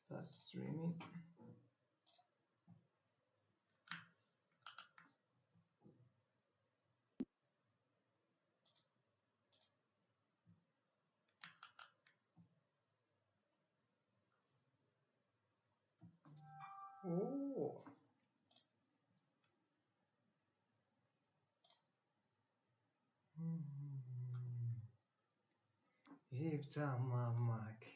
start streaming. اوه جبتها ماماك.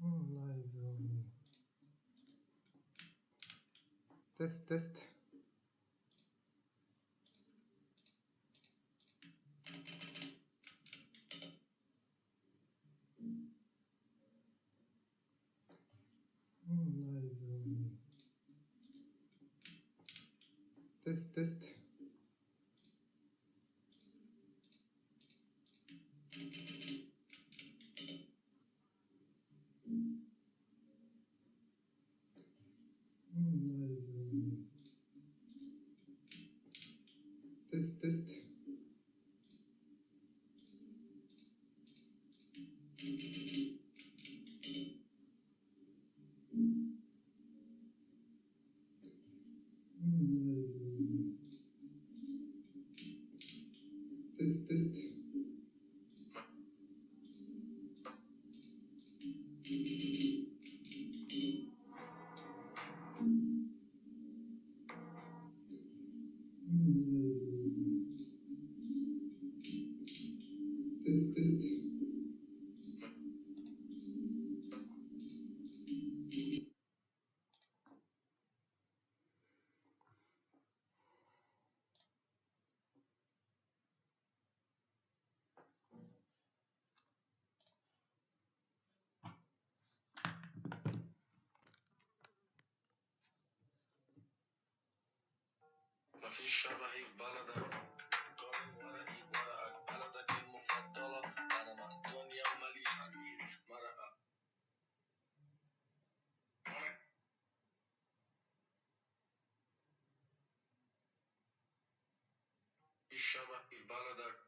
والله يزومي. تست والله يزومي. تست والله يزومي. تست والله يزومي. تست تست. مفيش شبهي في بلدك، قارن ورقي بورقك، بلدك المفضلة، أنا مع الدنيا وماليش عزيز مرقة. مفيش شبهي في بلدك.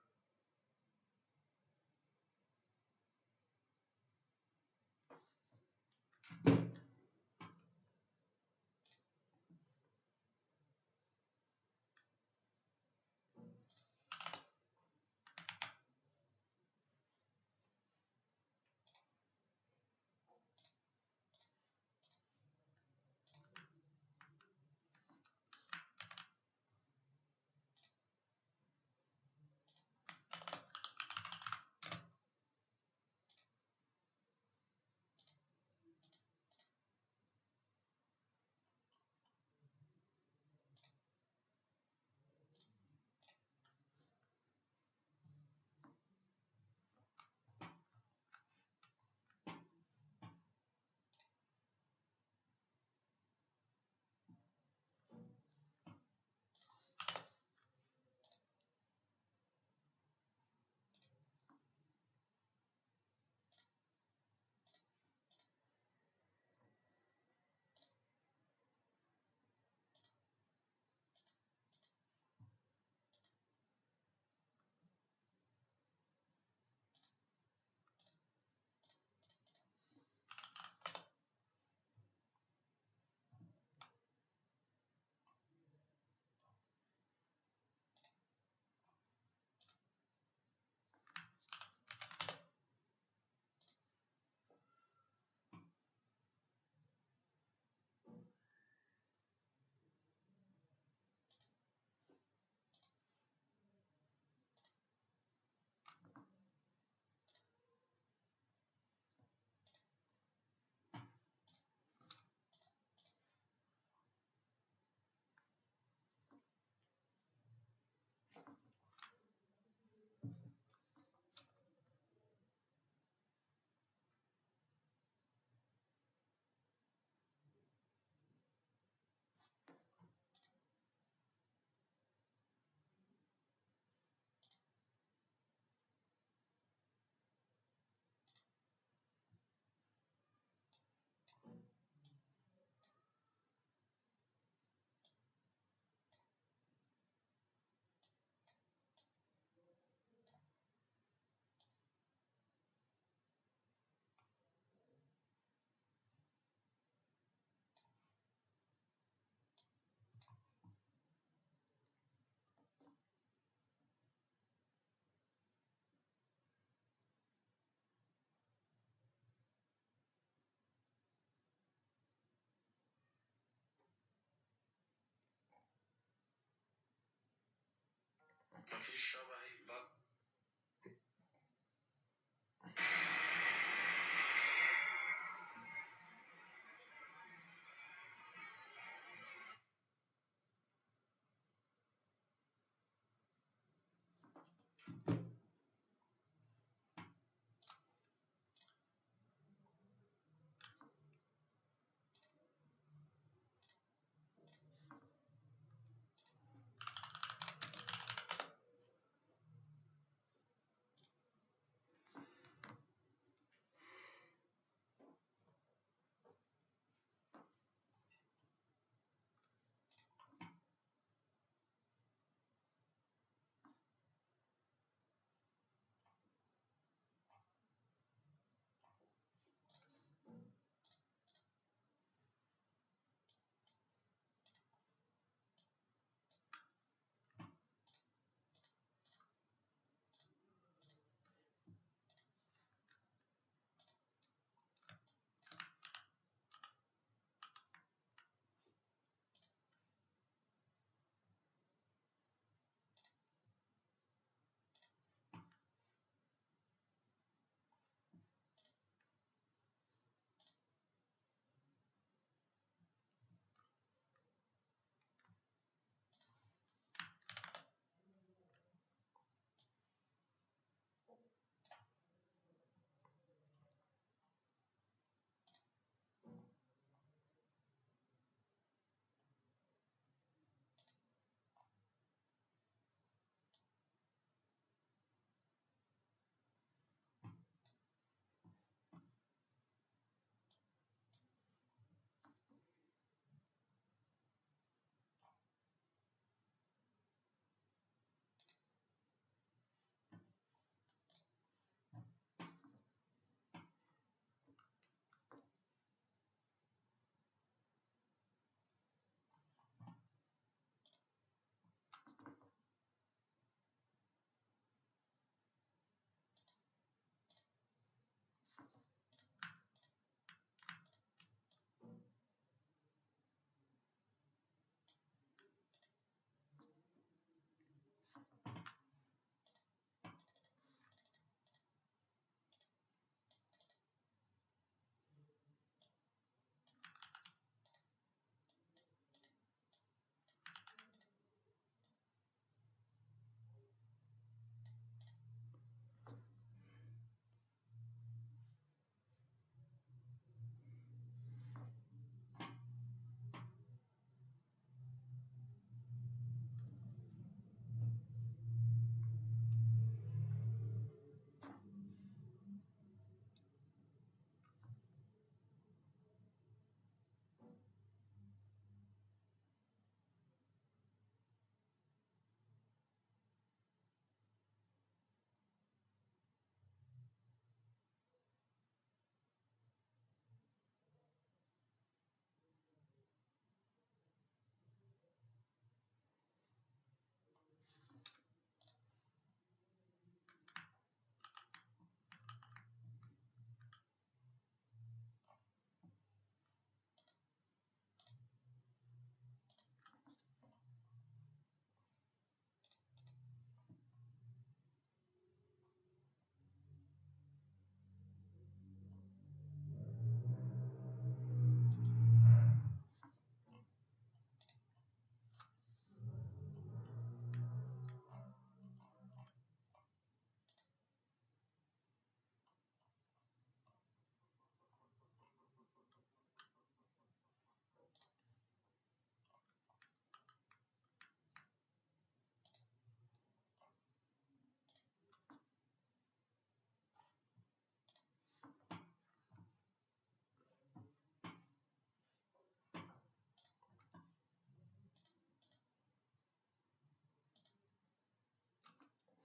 مفيش شبهي في بلد.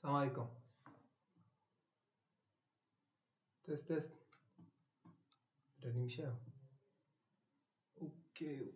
السلام عليكم. تست راني مشاو. اوكي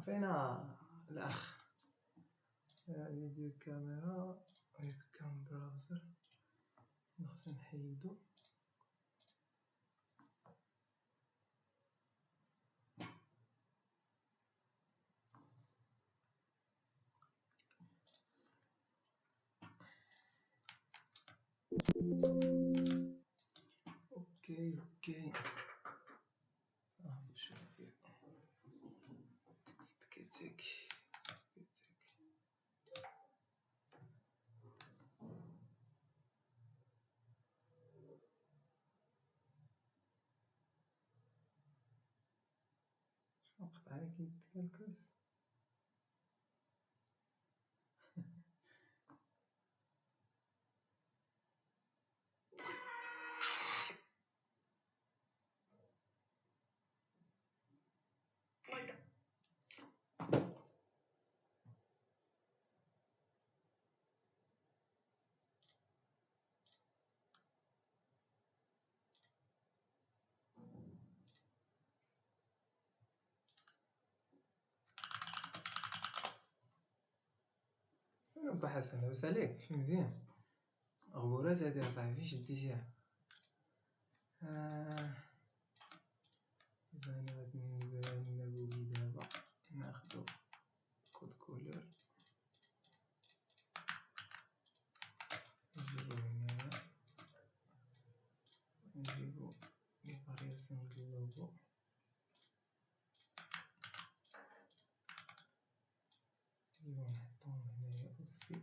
فين الأخ؟ فيديو كاميرا ويب كام براوزر خصنا نحيدو. اوكي هذا شوية تكسبكتك شنو قطع عليك يدك الكرس. با حسن لاباس عليك؟ شي مزيان؟ غبورات هادي اصاحبي فين شديتيها؟ زين غادي نبوي دابا ناخدو كود كولور نجيبو هنايا نجيبو لي فارياسيون ديال اللوغو نجيبو نحطوهم هنايا اوسي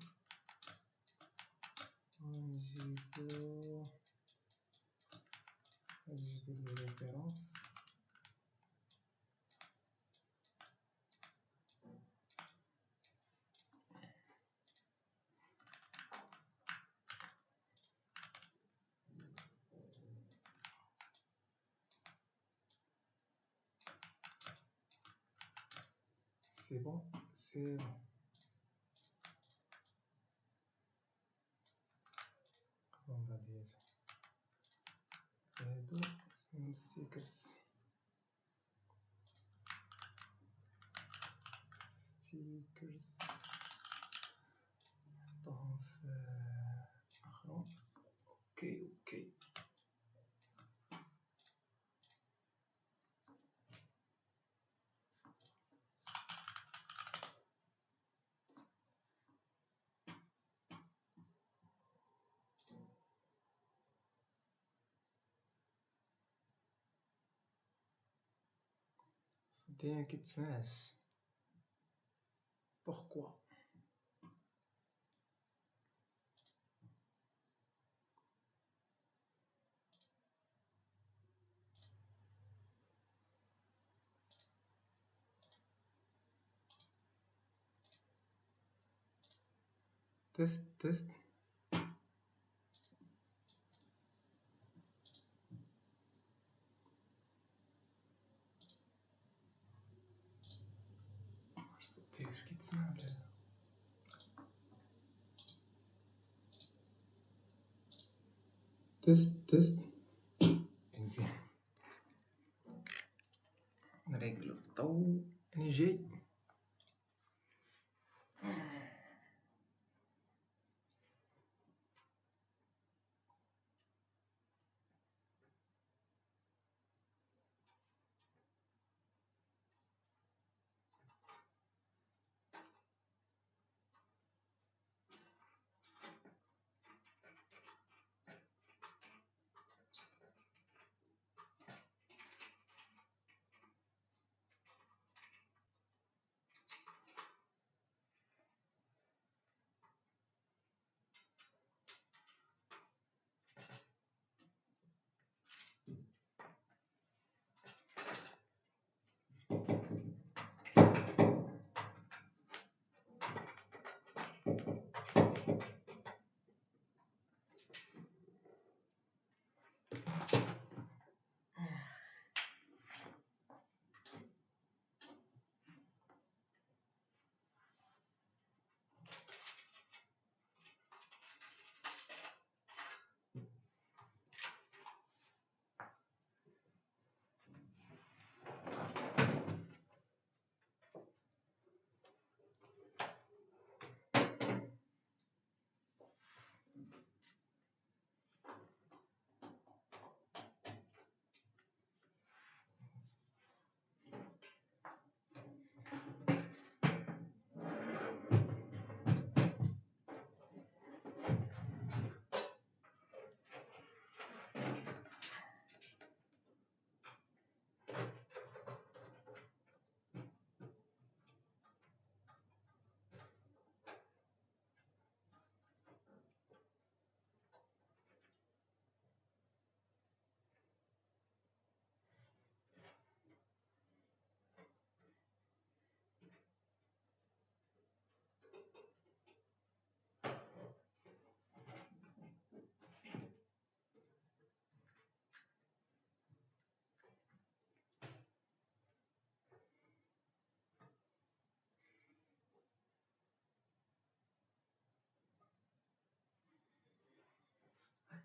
ونجيبو هاد جوج ديال لي ريفيرونس سي بون من بعد هادو اسمهم ستيكرز نحطوهم في اخرون. اوكي صدقني مكيتسمعش بوركوا. تست واش صدقني واش كيتسمع ولا لا؟ تست مزيان. نريقلو الضو انا جاي.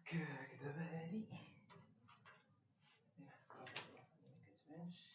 كذا بالي مكتبانش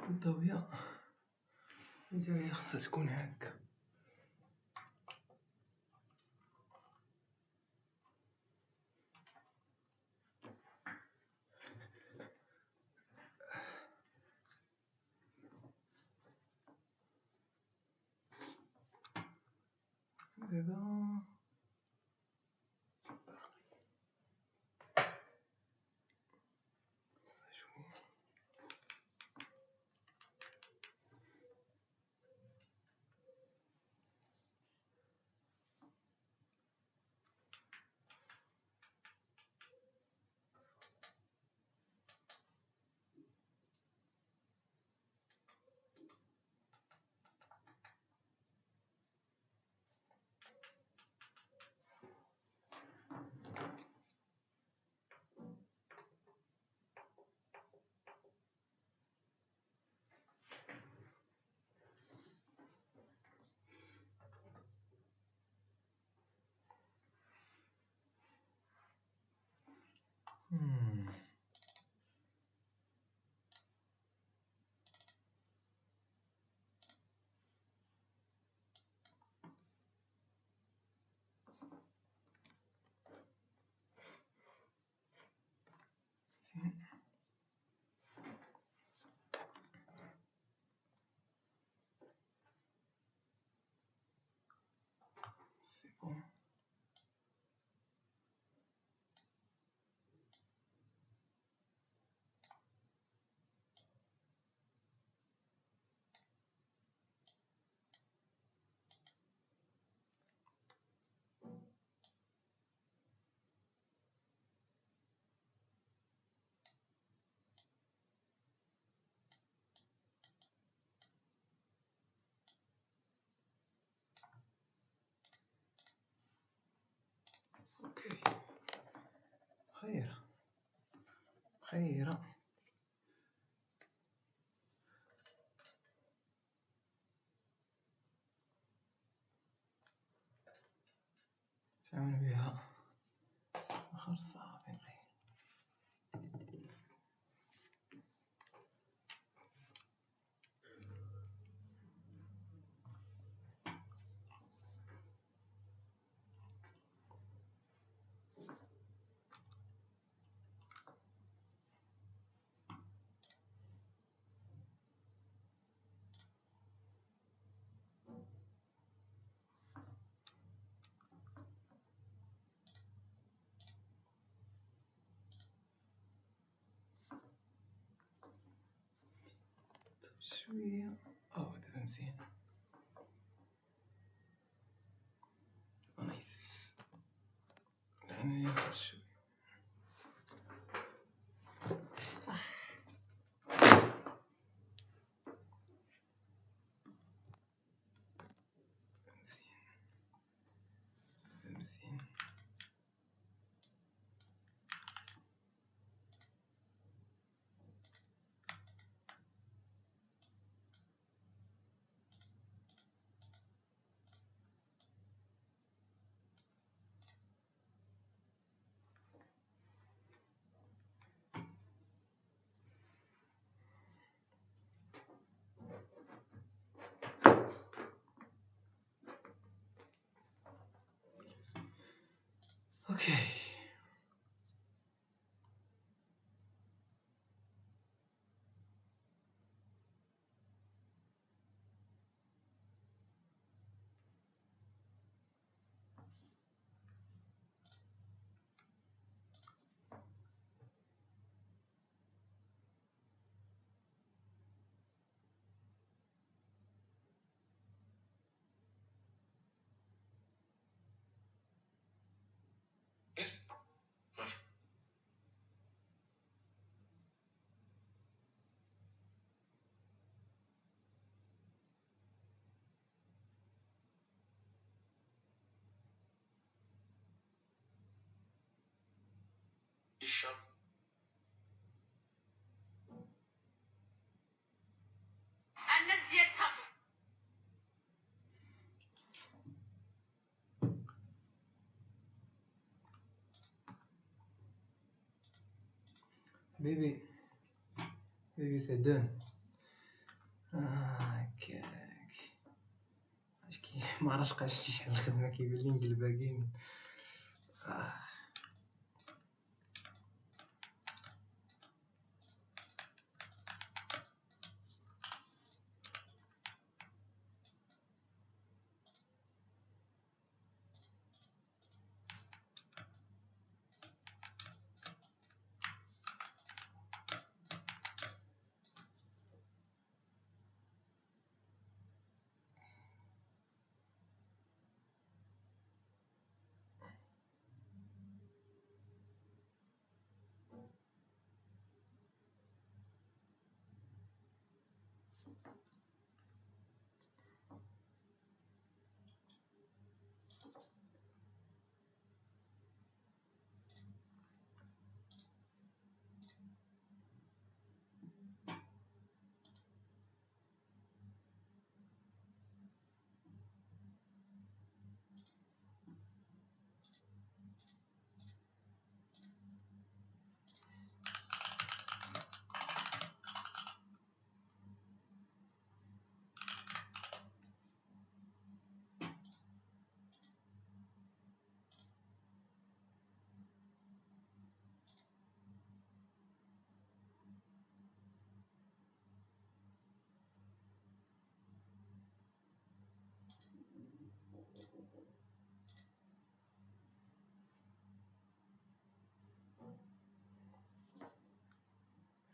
الضوية الجاية خصها تكون هكا. دابا خصها شوية زين. سي بون. اوكي خير خير. تعاون بها آخر صافي خير. شوية دابا مزيان. نايس. الآن ناخد شوية مزيان مزيان. است الشاب الناس ديال تاخذ حبيبي حبيبي سدان هكاك اش كي ما عرفتش قاش شحال الخدمه كيبان لي مقلباكين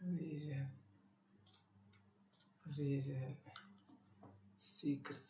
رجال رجال ستيكرز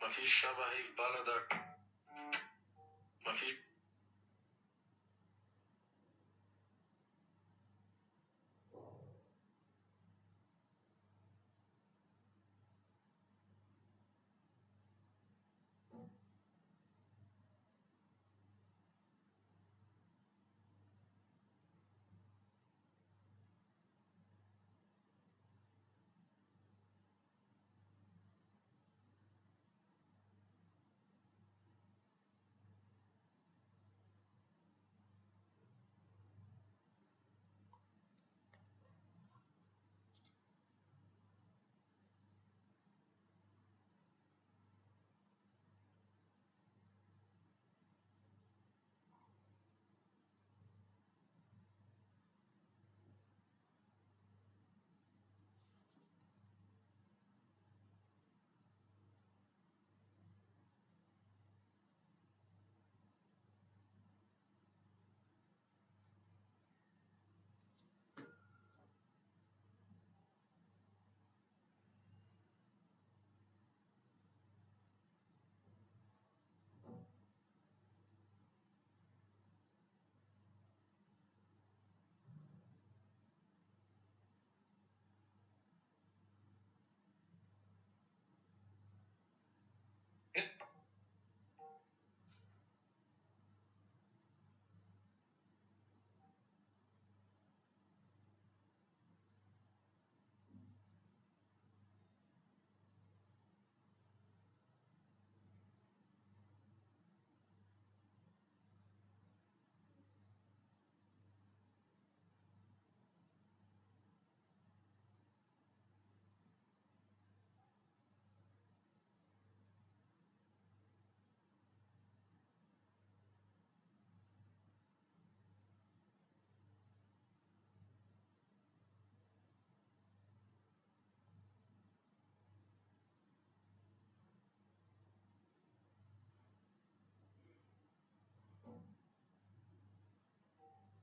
مفيش شبهي في بلدك، مفيش.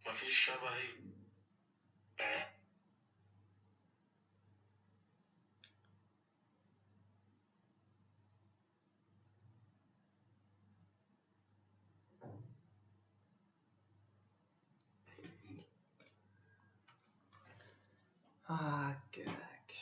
مفيش شبهي في هكاك.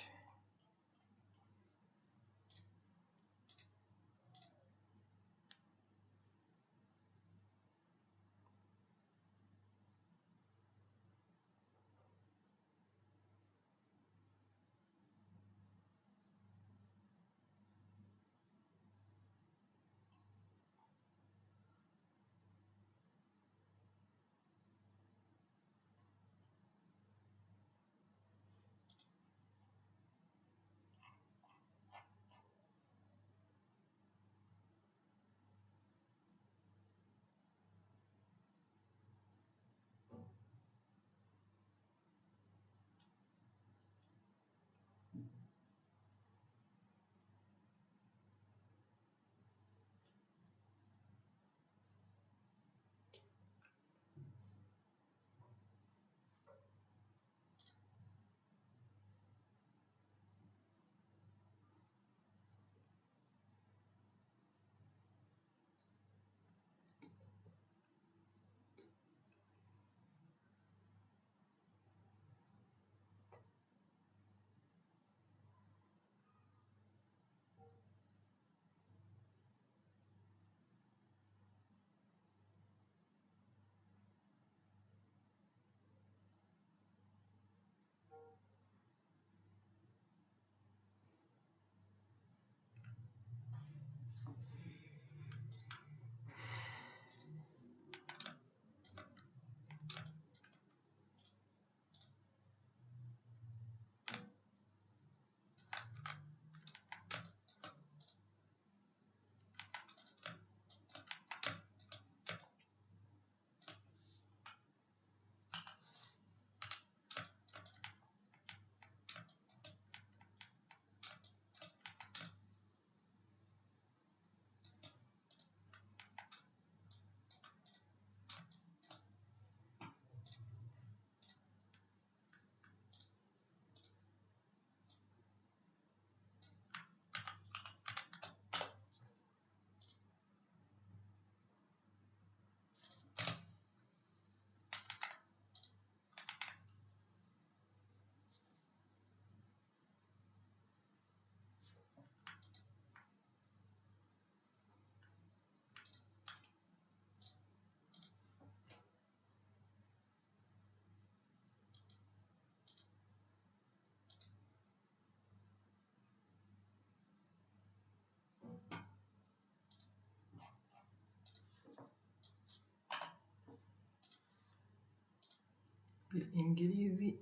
بالإنجليزي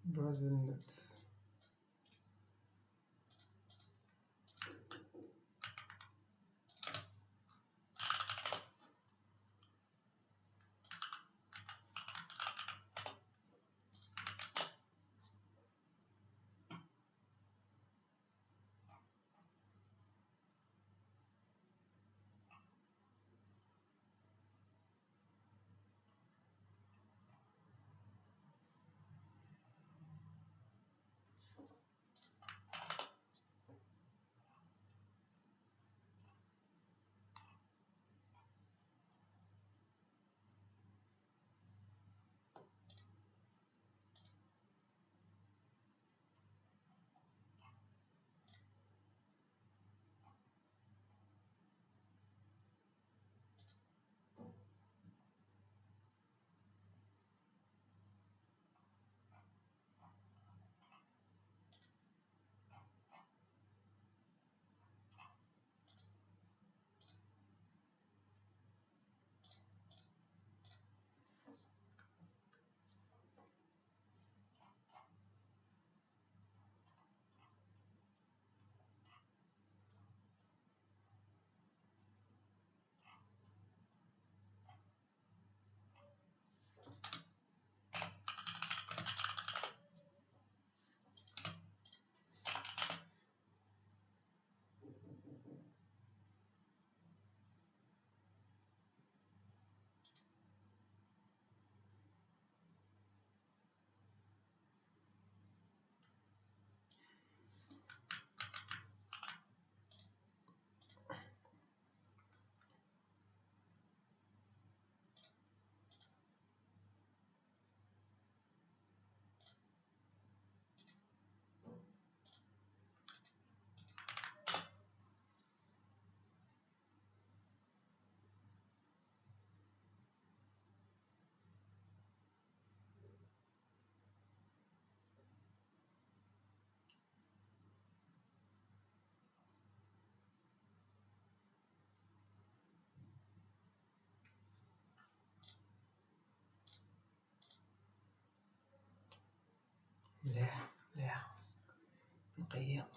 برازيل نتس. مليح مليح نقية.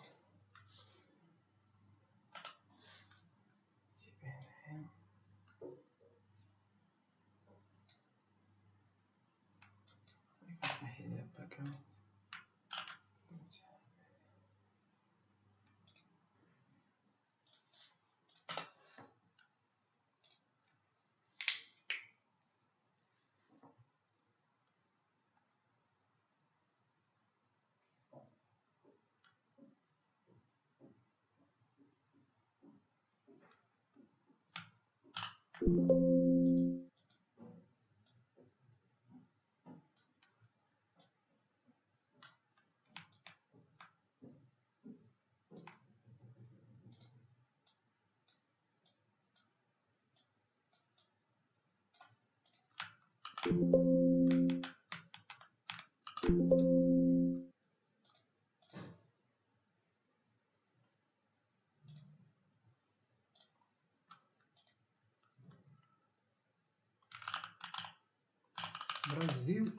برازيل.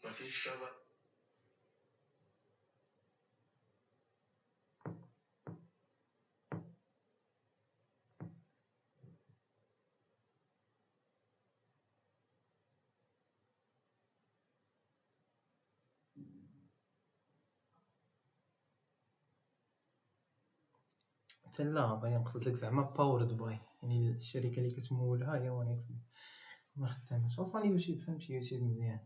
مفيش شبه. حتى لا باغي نقصد لك زعما باورد باي، يعني الشركة اللي كتمولها هي ونيكس ما خدامش اصلا يوتيوب، فهمتي يوتيوب مزيان.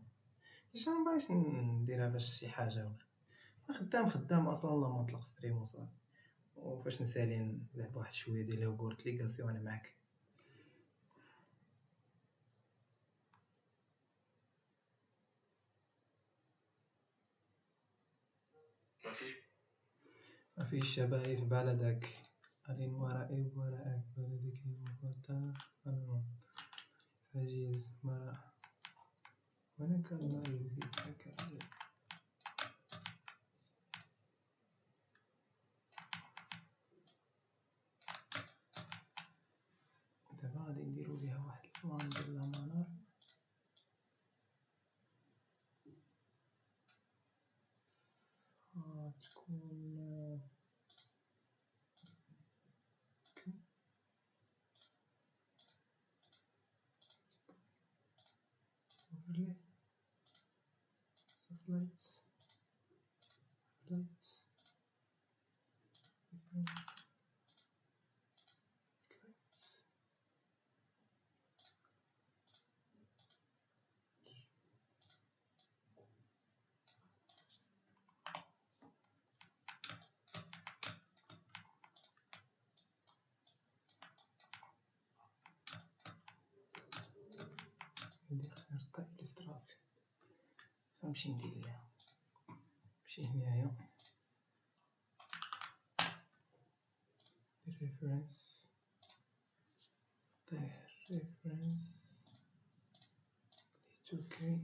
اش ما باغيش نديرها باش شي حاجه ولا خدام اصلا لا مطلق ستريم وصافي. وفاش نسالي نلعب واحد شويه ديال هوغورت ليغاسي وانا معاك. ما فيش شبابي في بلدك، أرين ورائي وراءك، بلدك المفضل أنا فجيز مرة وانا كان يفيدك. دابا غادي نديرو ليها واحد الوان ديال المنار. تكون overlay soft lights difference lights. ندير خصني نرطب إليستراسيون. غنمشي ندير ليها، نمشي هنايا ندير ريفرنس، طيح ريفرنس اوكي.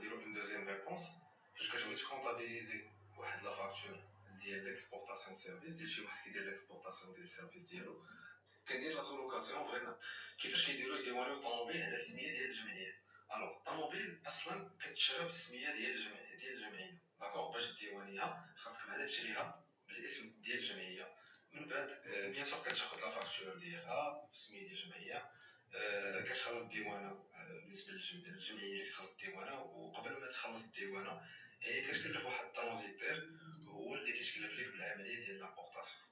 نديرو اون دوزيام ريبونس فاش كتبغي تكونطابيليزي واحد لا فاكتور ديال ليكسبورطاسيون سيرفيس ديال شي واحد كيدير ليكسبورطاسيون ديال السيرفيس ديالو كندير لا سولوكاسيون بغينا كيفاش كيديروا يديوانيو الطوموبيل على السميه ديال الجمعيه. الوغ الطوموبيل اصلا كتشرى بالسميه ديال الجمعيه داكوغ. باش ديوانيها خاصك بعدا تشريها بالاسم ديال الجمعيه. من بعد بيان سور كتاخذ لا فاكتور ديالها بالسميه ديال الجمعيه كتخلص الديوانه بالنسبه للجمعيه اللي كتخلص الديوانه. وقبل ما تخلص الديوانه هي كتكلف واحد الترانزيتير هو اللي كيتكلف لك بالعمليه ديال لابورطاسيون.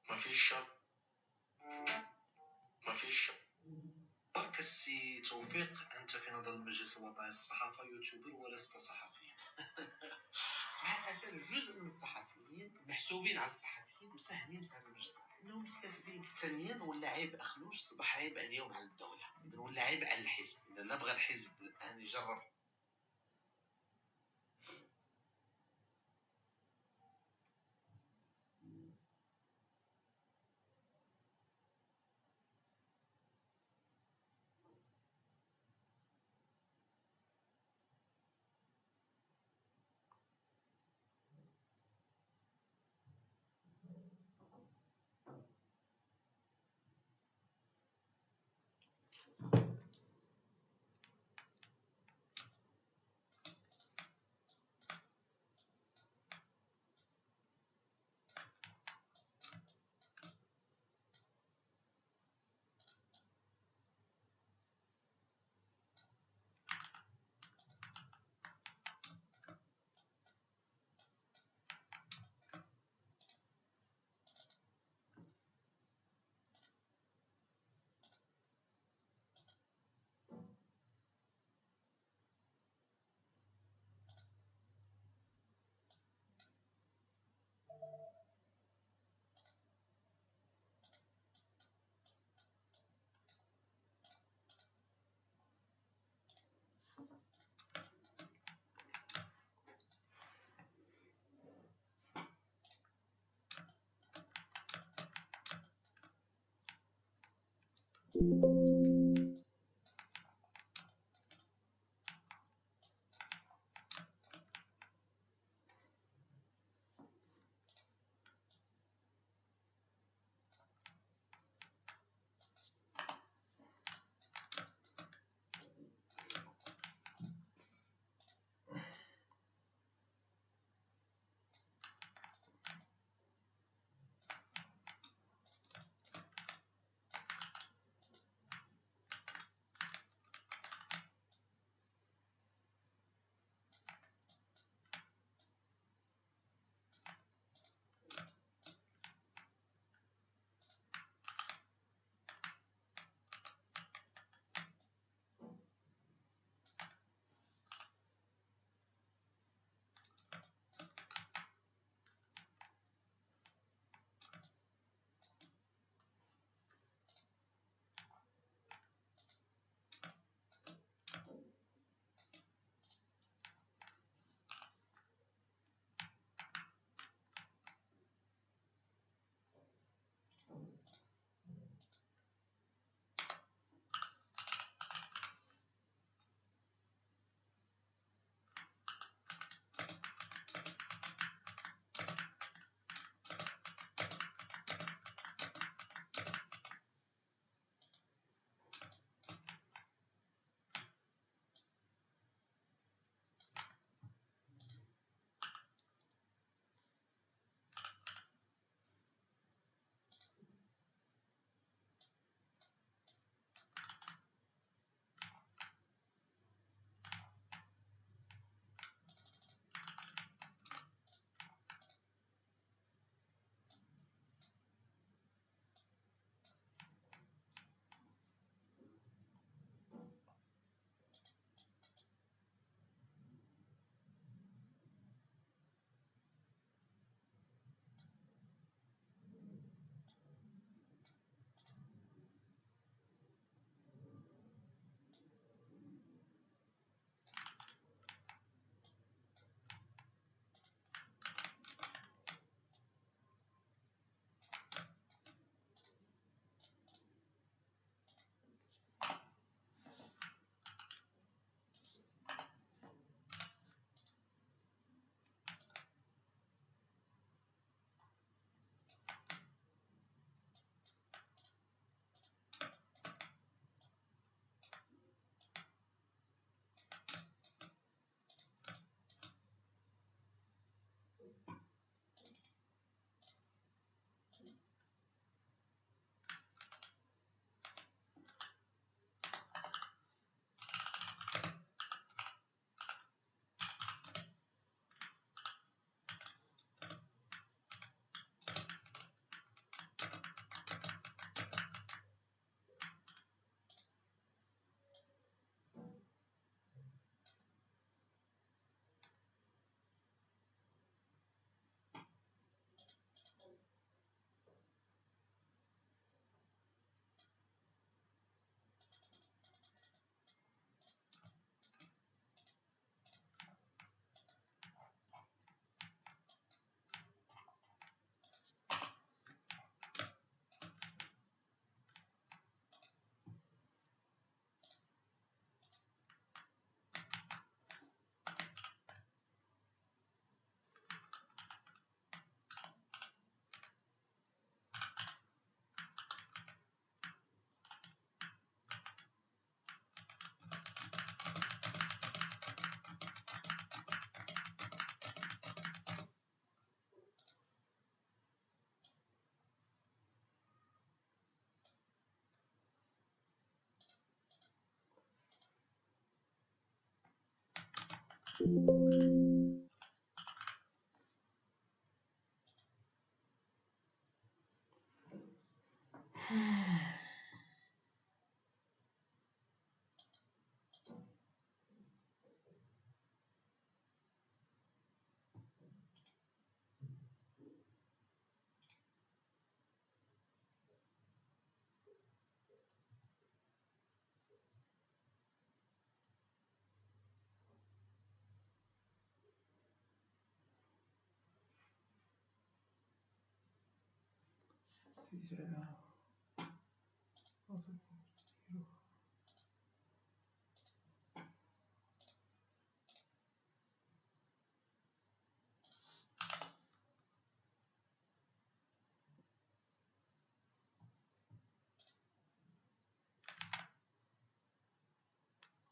ما فيش السي توفيق. انت في نظام المجلس الوطني للصحافه يوتيوبر ولست صحفيا؟ مع الاسف جزء من الصحفيين محسوبين على الصحفيين مساهمين في هذا المجلس انهم مستفيدين ثانيا. ولا عيب اخلوش صباح عيب عليهم على الدوله، اذا ولا عيب على الحزب. اذا لا بغى الحزب الان يجرب سجل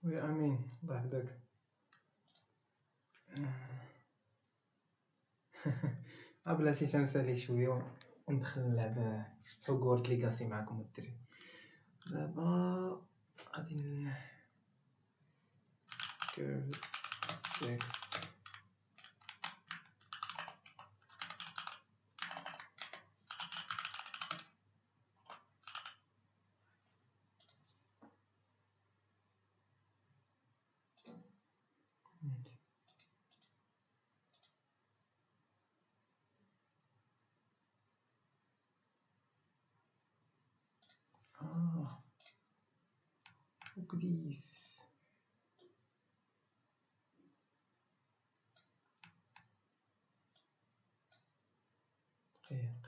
ويا امين الله يحفظك. بلاتي تنسالي شويه وندخل نلعب هوغورت ليغاسي معكم الدري. دابا غادي كيرف تكست وكديس دقيق.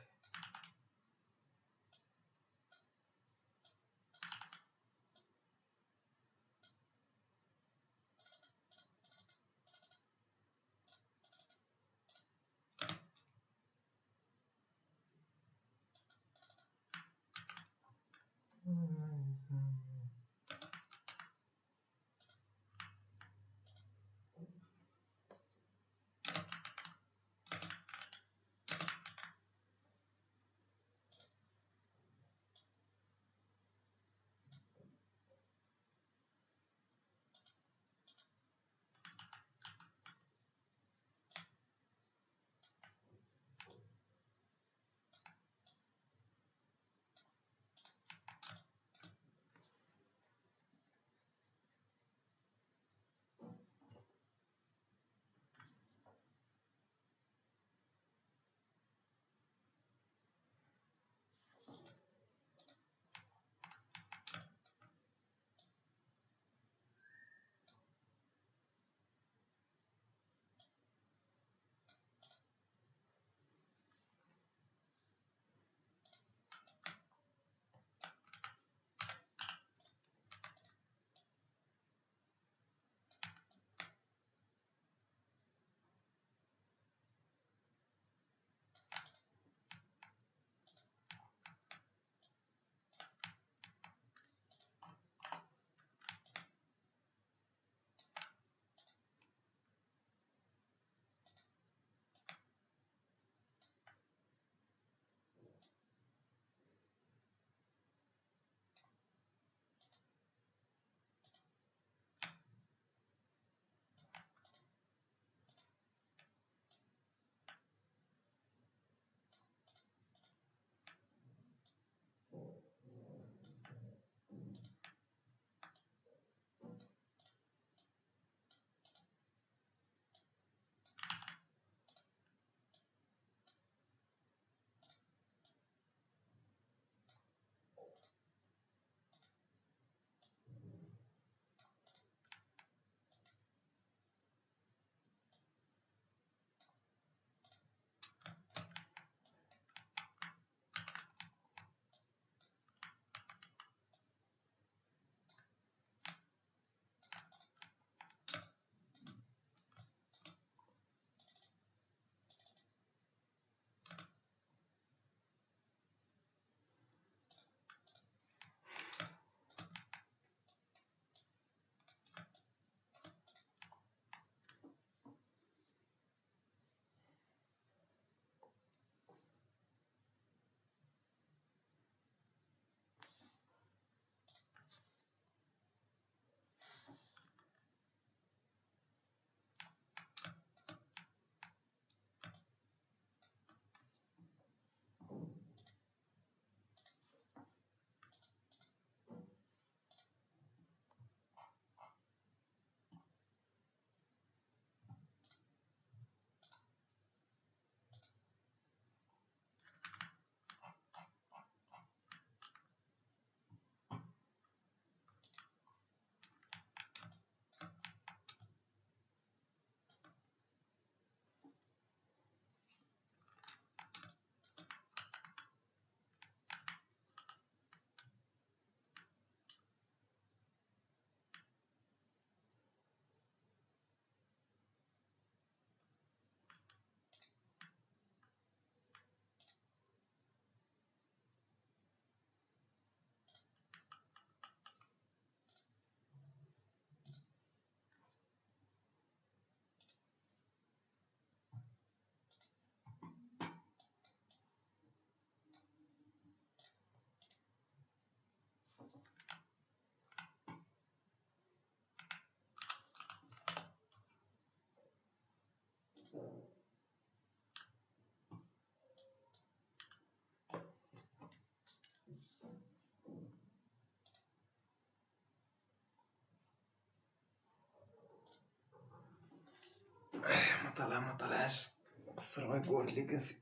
طلع ما طلعش قصر ويقول لي قاسي.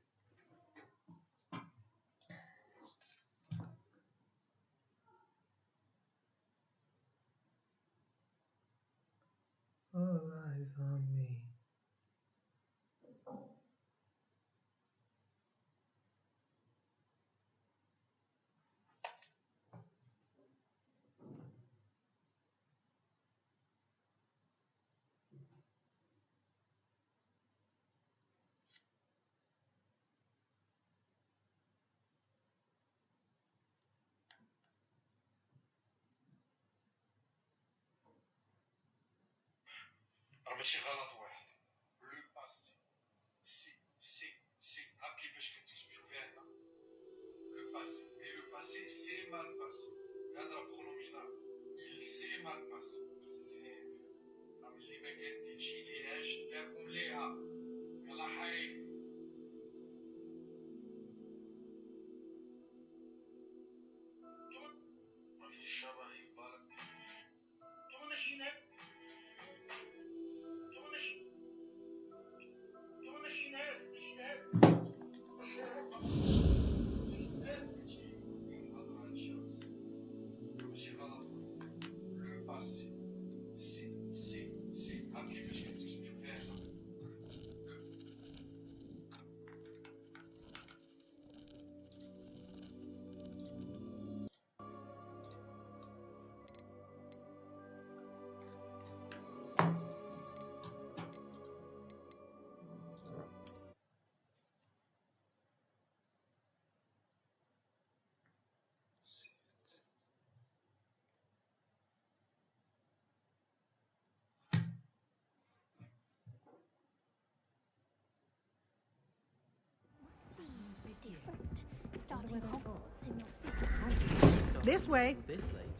All eyes on me. راه ماشي غلط واحد لو باسي سي ها كيفاش كتكتب شوف فيها هنا لو باسي مي لو باسي سي مال باسي هذا برومينال il سي مال باسي بزاف راه ملي ما كنديرش داكم ليها يلا حي ما فيش شبه في بالك نتوما ماشيين هاك نتوما ماشيين هاك نهضر الشمس ماشي غلط لو باسي سي ها كيفاش كتكتب شوف فيها هنا Starting Hogwarts in your fifth. This way. This late?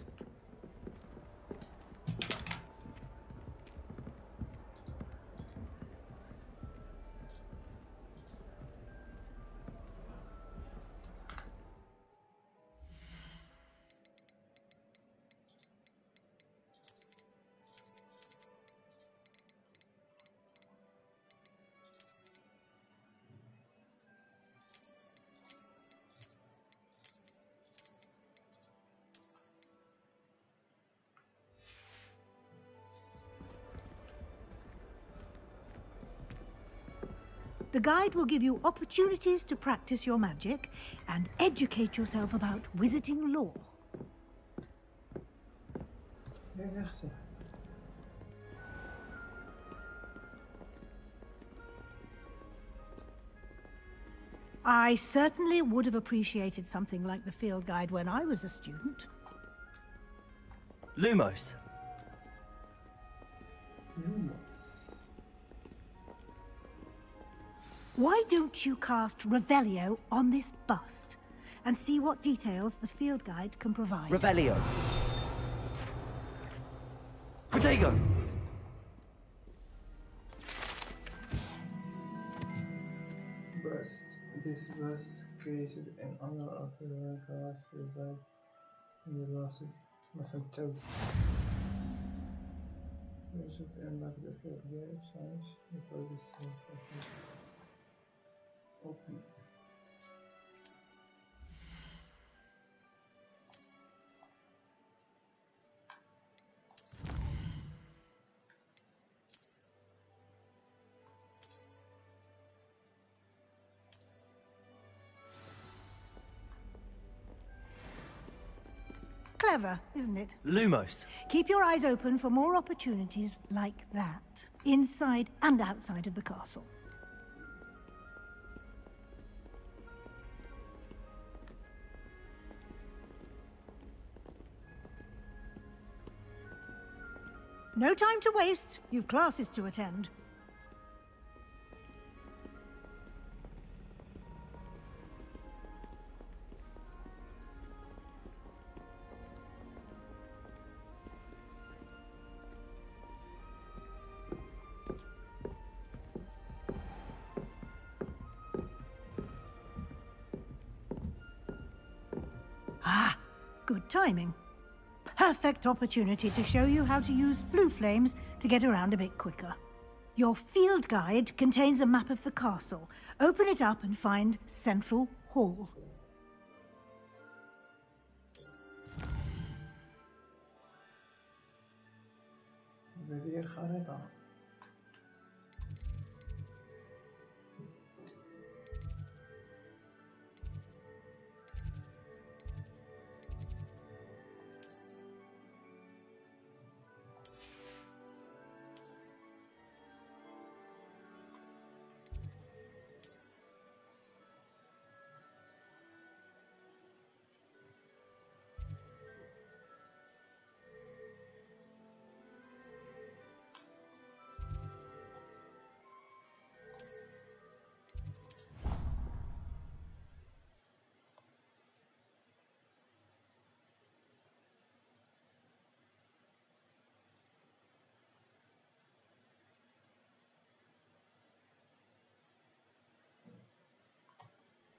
The guide will give you opportunities to practice your magic and educate yourself about wizarding lore. يا أختي I certainly would have appreciated something like the field guide when I was a student. Lumos. Why don't you cast Revelio on this bust and see what details the field guide can provide? Revelio. Protego. Bust. This was created in honor of the class reside in the last week. ما فهمتش. You should unlock the field guide change before you start. Open it. Clever, isn't it? Lumos. Keep your eyes open for more opportunities like that, inside and outside of the castle. No time to waste. You've classes to attend. Ah, good timing. Perfect opportunity to show you how to use flue flames to get around a bit quicker. Your field guide contains a map of the castle. Open it up and find Central Hall. هذه الخريطة.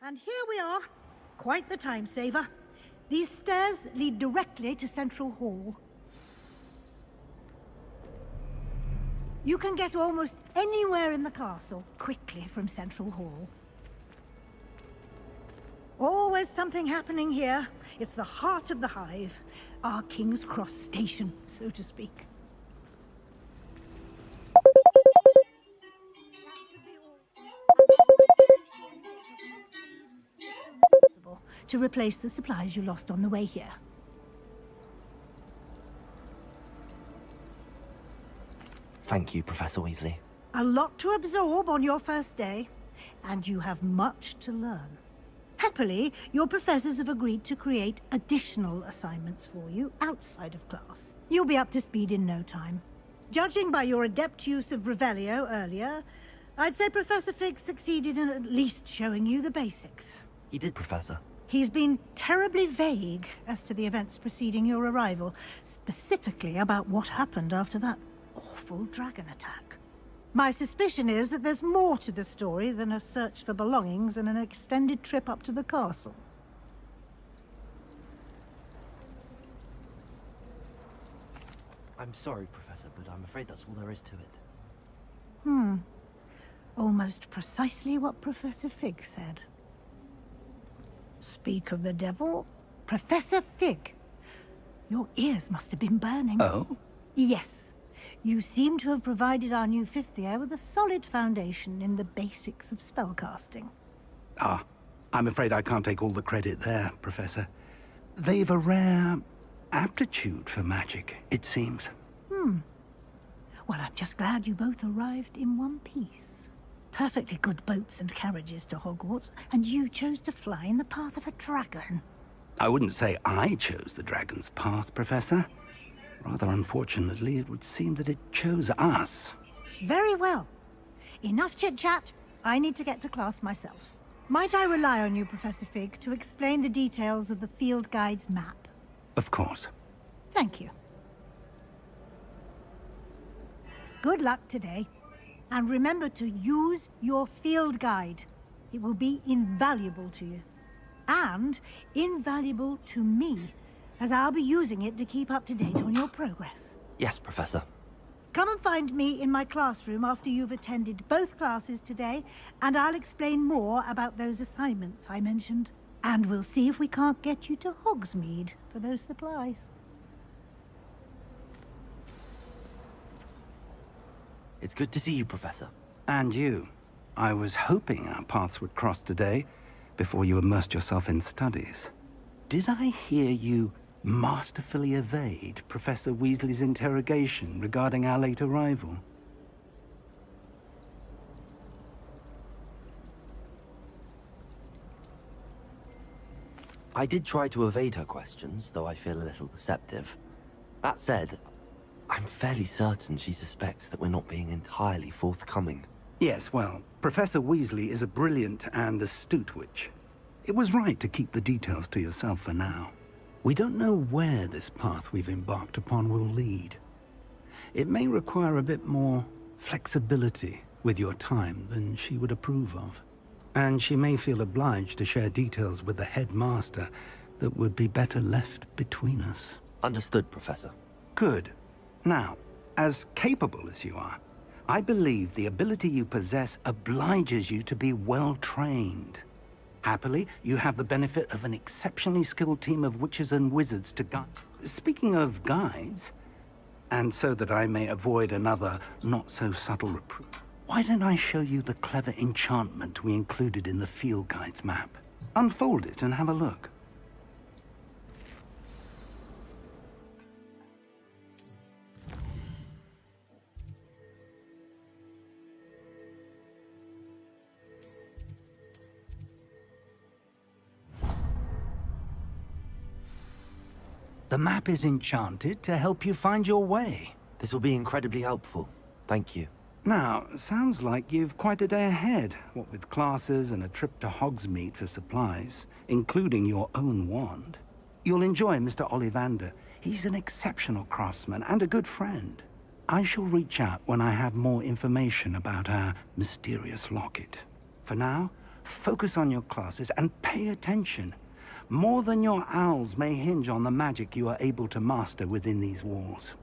And here we are. Quite the time saver. These stairs lead directly to Central Hall. You can get almost anywhere in the castle quickly from Central Hall. Always something happening here. It's the heart of the hive. Our King's Cross station, so to speak. To replace the supplies you lost on the way here. Thank you, Professor Weasley. A lot to absorb on your first day, and you have much to learn. Happily, your professors have agreed to create additional assignments for you outside of class. You'll be up to speed in no time. Judging by your adept use of Revelio earlier, I'd say Professor Fig succeeded in at least showing you the basics. He did, Professor. He's been terribly vague as to the events preceding your arrival, specifically about what happened after that awful dragon attack. My suspicion is that there's more to the story than a search for belongings and an extended trip up to the castle. I'm sorry, Professor, but I'm afraid that's all there is to it. Almost precisely what Professor Fig said. Speak of the devil, Professor Fig. Your ears must have been burning. Oh? Yes. You seem to have provided our new fifth year with a solid foundation in the basics of spellcasting. Ah, I'm afraid I can't take all the credit there, Professor. They've a rare aptitude for magic, it seems. Well, I'm just glad you both arrived in one piece. Perfectly good boats and carriages to Hogwarts, and you chose to fly in the path of a dragon. I wouldn't say I chose the dragon's path, Professor. Rather unfortunately, it would seem that it chose us. Very well. Enough chit-chat. I need to get to class myself. Might I rely on you, Professor Fig, to explain the details of the field guide's map? Of course. Thank you. Good luck today. And remember to use your field guide. It will be invaluable to you. And invaluable to me, as I'll be using it to keep up to date on your progress. Yes, Professor. Come and find me in my classroom after you've attended both classes today, and I'll explain more about those assignments I mentioned. And we'll see if we can't get you to Hogsmeade for those supplies. It's good to see you, Professor. And you. I was hoping our paths would cross today, before you immersed yourself in studies. Did I hear you masterfully evade Professor Weasley's interrogation regarding our late arrival? I did try to evade her questions, though I feel a little deceptive. That said, I'm fairly certain she suspects that we're not being entirely forthcoming. Yes, well, Professor Weasley is a brilliant and astute witch. It was right to keep the details to yourself for now. We don't know where this path we've embarked upon will lead. It may require a bit more flexibility with your time than she would approve of. And she may feel obliged to share details with the headmaster that would be better left between us. Understood, Professor. Good. Now, as capable as you are, I believe the ability you possess obliges you to be well-trained. Happily, you have the benefit of an exceptionally skilled team of witches and wizards to guide. Speaking of guides, and so that I may avoid another not-so-subtle reproof, why don't I show you the clever enchantment we included in the field guide's map? Unfold it and have a look. The map is enchanted to help you find your way. This will be incredibly helpful. Thank you. Now, sounds like you've quite a day ahead, what with classes and a trip to Hogsmeade for supplies, including your own wand. You'll enjoy Mr. Ollivander. He's an exceptional craftsman and a good friend. I shall reach out when I have more information about our mysterious locket. For now, focus on your classes and pay attention. More than your owls may hinge on the magic you are able to master within these walls.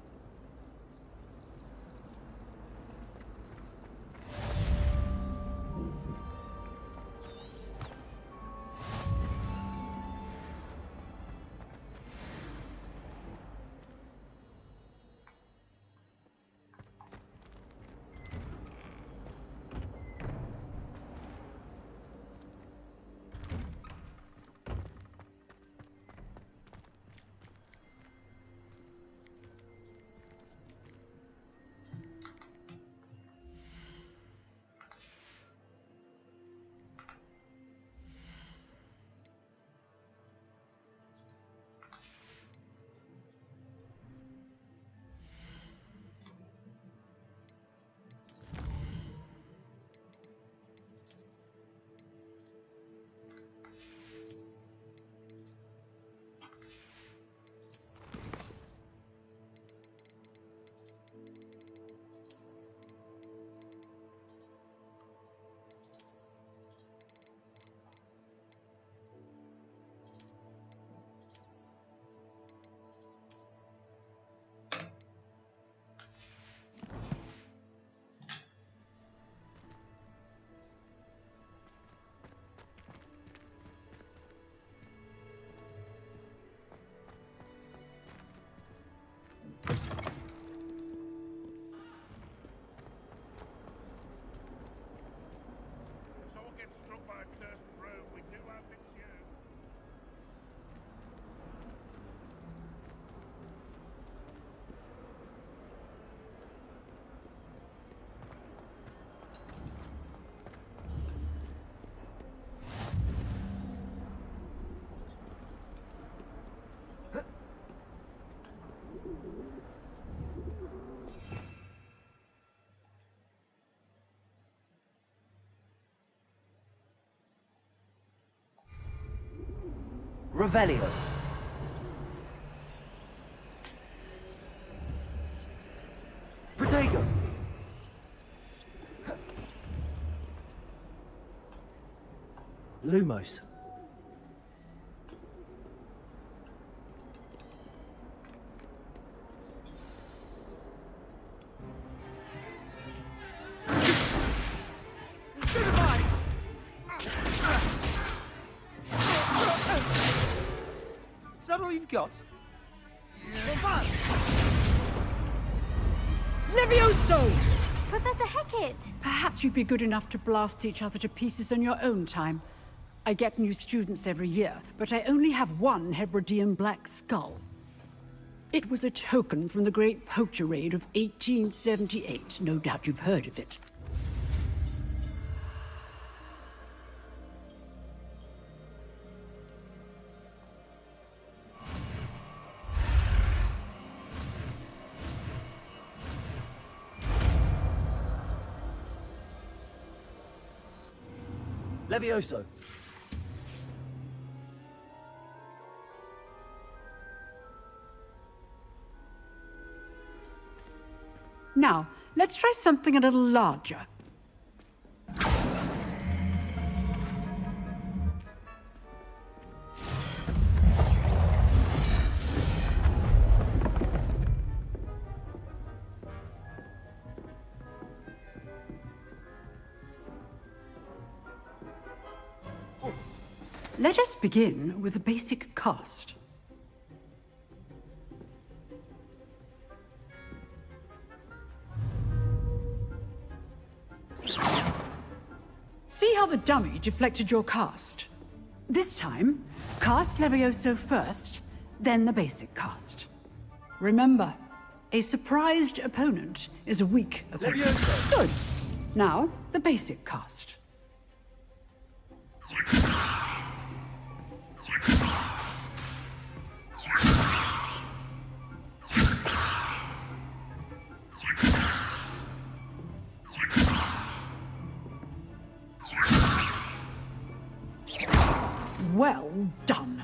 Revelio. Protego. Lumos. Is that all you've got? Levioso! Professor Hecat! Perhaps you'd be good enough to blast each other to pieces on your own time. I get new students every year, but I only have one Hebridean black skull. It was a token from the Great Poacher Raid of 1878. No doubt you've heard of it. Levioso. Now, let's try something a little larger. Let us begin with the basic cast. See how the dummy deflected your cast? This time, cast Levioso first, then the basic cast. Remember, a surprised opponent is a weak opponent. Levioso. Good. Now, the basic cast. Well done.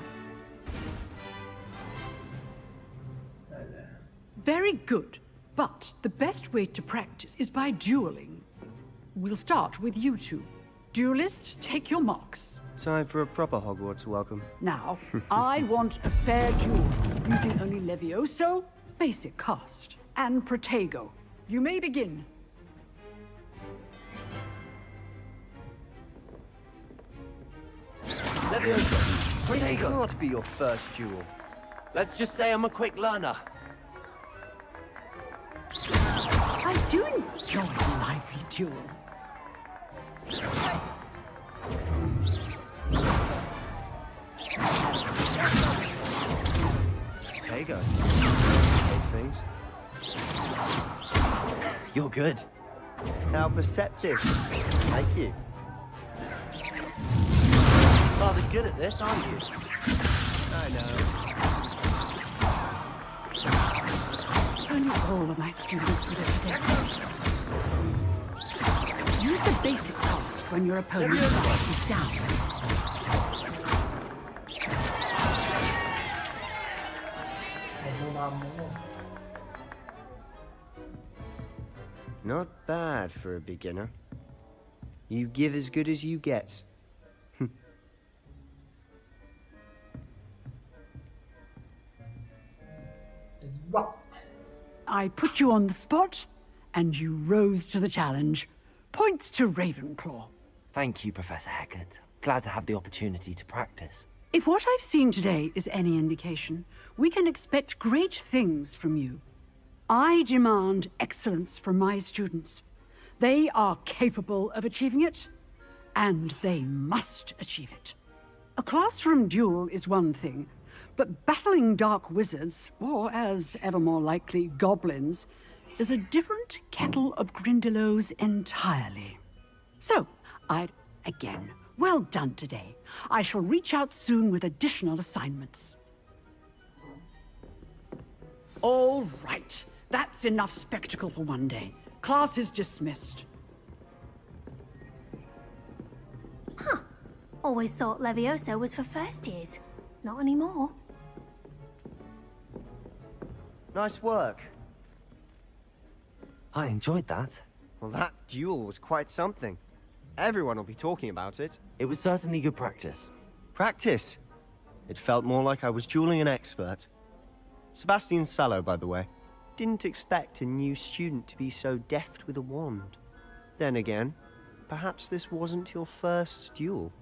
Very good. But the best way to practice is by dueling. We'll start with you two. Duelists, take your marks. Time for a proper Hogwarts welcome. Now, I want a fair duel, using only Levioso, basic cast, and Protego. You may begin. Levioso, It can't be your first duel. let's just say I'm a quick learner. I do enjoy a lively duel. Tego. Those things. You're good. How perceptive. Thank you. Rather good at this, aren't you? I know. Only all of my students would have today. Use the basic cast when your opponent is down. Not bad for a beginner. You give as good as you get. I put you on the spot, and you rose to the challenge. Points to Ravenclaw. Thank you, Professor Heckard. Glad to have the opportunity to practice. If what I've seen today is any indication, we can expect great things from you. I demand excellence from my students. They are capable of achieving it, and they must achieve it. A classroom duel is one thing, but battling dark wizards, or as ever more likely, goblins, is a different kettle of Grindylows entirely. So, again, well done today. I shall reach out soon with additional assignments. All right, that's enough spectacle for one day. Class is dismissed. Huh. Always thought Levioso was for first years. Not anymore. Nice work. I enjoyed that. Well, that duel was quite something. Everyone will be talking about it. It was certainly good practice. Practice? It felt more like I was dueling an expert. Sebastian Sallow, by the way. Didn't expect a new student to be so deft with a wand. Then again, perhaps this wasn't your first duel.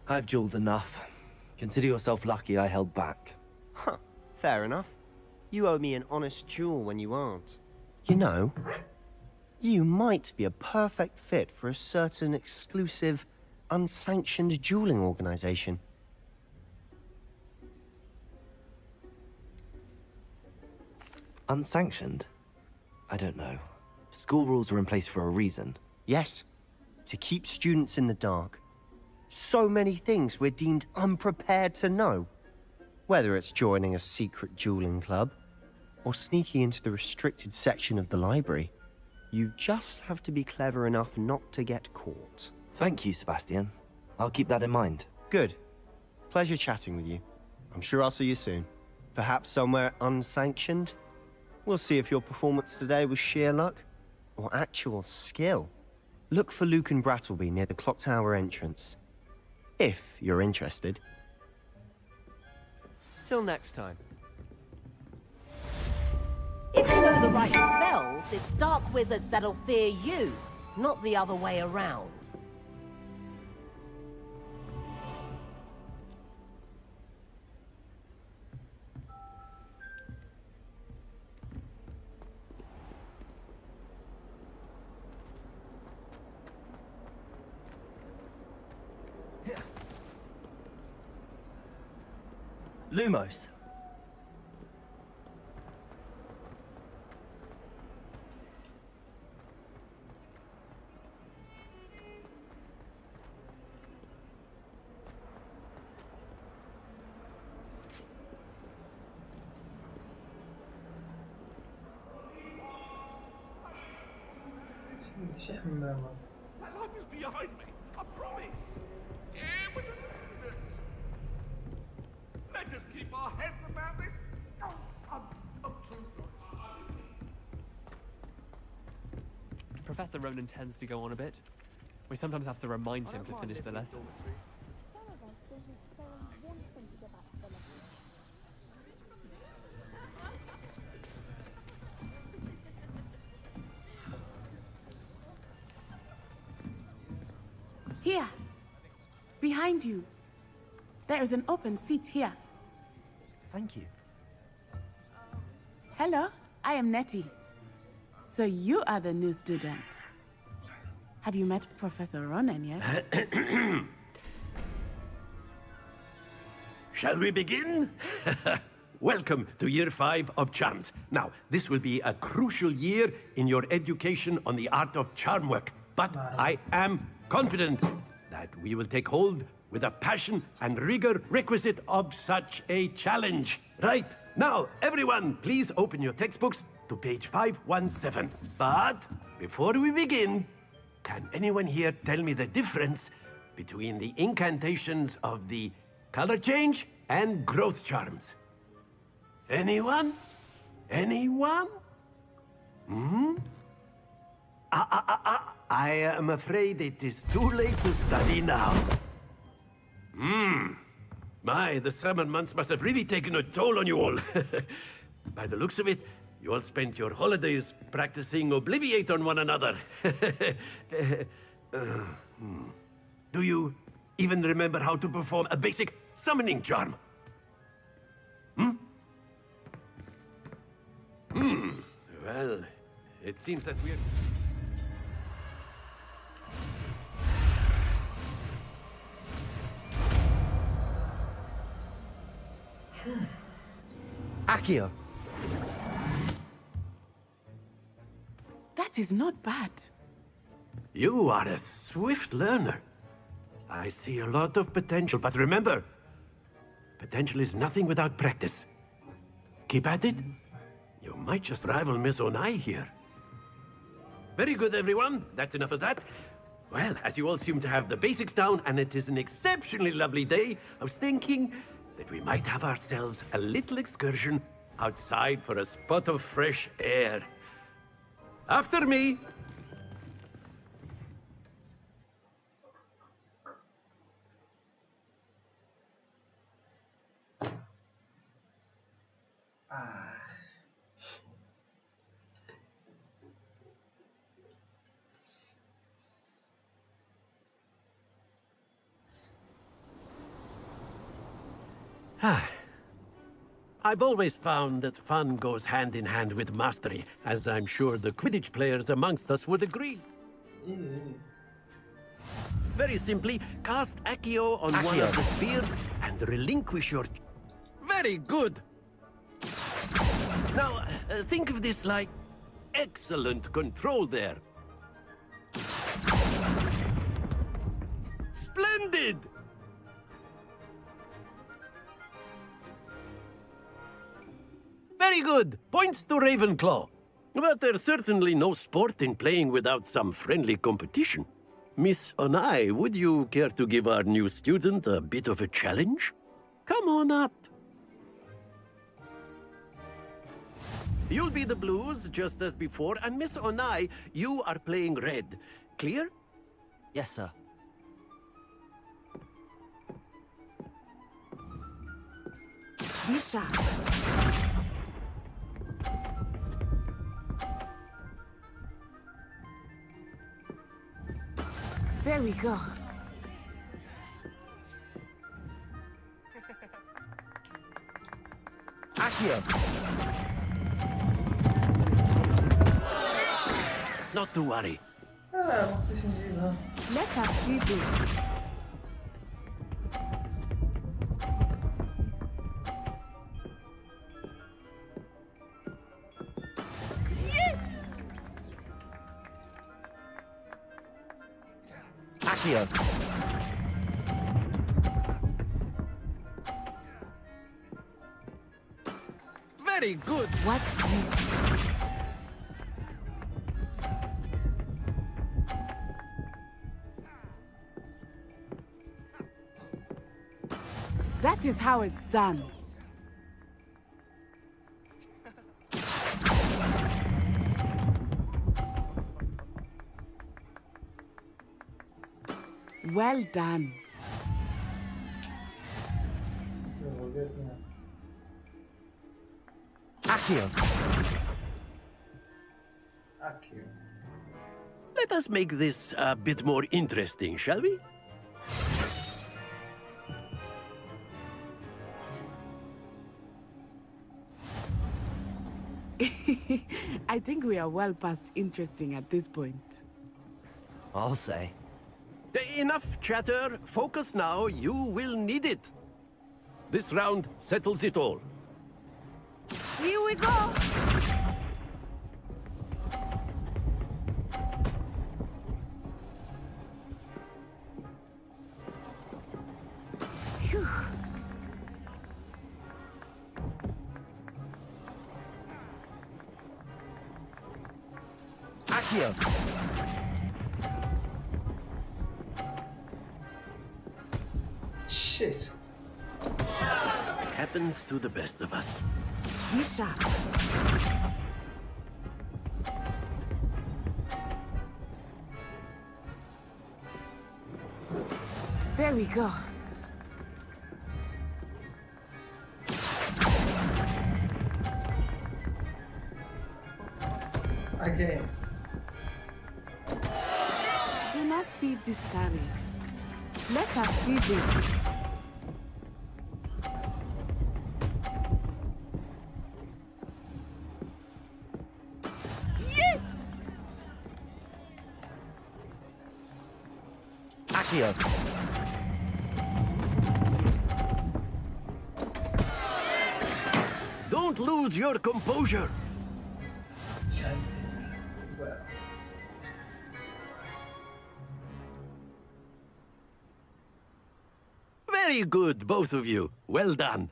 I've dueled enough. Consider yourself lucky I held back. Huh, fair enough. You owe me an honest duel when you aren't. You know, you might be a perfect fit for a certain exclusive, unsanctioned dueling organization. Unsanctioned? I don't know. School rules are in place for a reason. Yes, to keep students in the dark. So many things we're deemed unprepared to know. Whether it's joining a secret dueling club, or sneaking into the restricted section of the library, you just have to be clever enough not to get caught. Thank you, Sebastian. I'll keep that in mind. Good. Pleasure chatting with you. I'm sure I'll see you soon. Perhaps somewhere unsanctioned? We'll see if your performance today was sheer luck, or actual skill. Look for Luke and Brattleby near the clock tower entrance. If you're interested. Till next time. If you know the right spells, it's dark wizards that'll fear you, not the other way around. Lumos. شي حمام اصلا. My life is behind me, I promise. It was an accident. Let us keep our heads about this. I'm too sorry. Professor Ronan tends to go on a bit. We sometimes have to remind him to finish the lesson. Here, behind you. There is an open seat here. Thank you. Hello, I am Nettie. So you are the new student. Have you met Professor Ronan yet? Shall we begin? Welcome to Year 5 of Charms. Now, this will be a crucial year in your education on the art of charm work. But I am confident that we will take hold with the passion and rigor requisite of such a challenge. Right, now, everyone, please open your textbooks to page 517. But before we begin, can anyone here tell me the difference between the incantations of the color change and growth charms? Anyone? Anyone? I am afraid it is too late to study now. My, the summer months must have really taken a toll on you all. By the looks of it, you all spent your holidays practicing Obliviate on one another. Do you even remember how to perform a basic summoning charm? Well, it seems that we're... Accio. That is not bad. You are a swift learner. I see a lot of potential, but remember, potential is nothing without practice. Keep at it. You might just rival Miss Onai here. Very good, everyone. That's enough of that. Well, as you all seem to have the basics down, and it is an exceptionally lovely day, I was thinking that we might have ourselves a little excursion outside for a spot of fresh air. After me. I've always found that fun goes hand in hand with mastery, as I'm sure the Quidditch players amongst us would agree. Very simply, cast Accio on one of the spheres and relinquish your... Very good! Now, think of this like excellent control there. Splendid! Very good. Points to Ravenclaw. But there's certainly no sport in playing without some friendly competition. Miss Onai, would you care to give our new student a bit of a challenge? Come on up. You'll be the blues, just as before, and Miss Onai, you are playing red. Clear? Yes, sir. Be sharp. There we go. Accio. Not to worry. ما خصنيش نجيبها. Let us see this. Accio. Very good. Watch this. That is how it's done. Well done. Accio. Accio. Let us make this a bit more interesting, shall we? I think we are well past interesting at this point. I'll say. Enough chatter. Focus now. You will need it. This round settles it all. Here we go. Phew. Accio. Shit. Happens to the best of us. Be sharp. There we go. Again. Do not be discouraged. Let us see this. Yes! Accio. Don't lose your composure. Very good, both of you. Well done.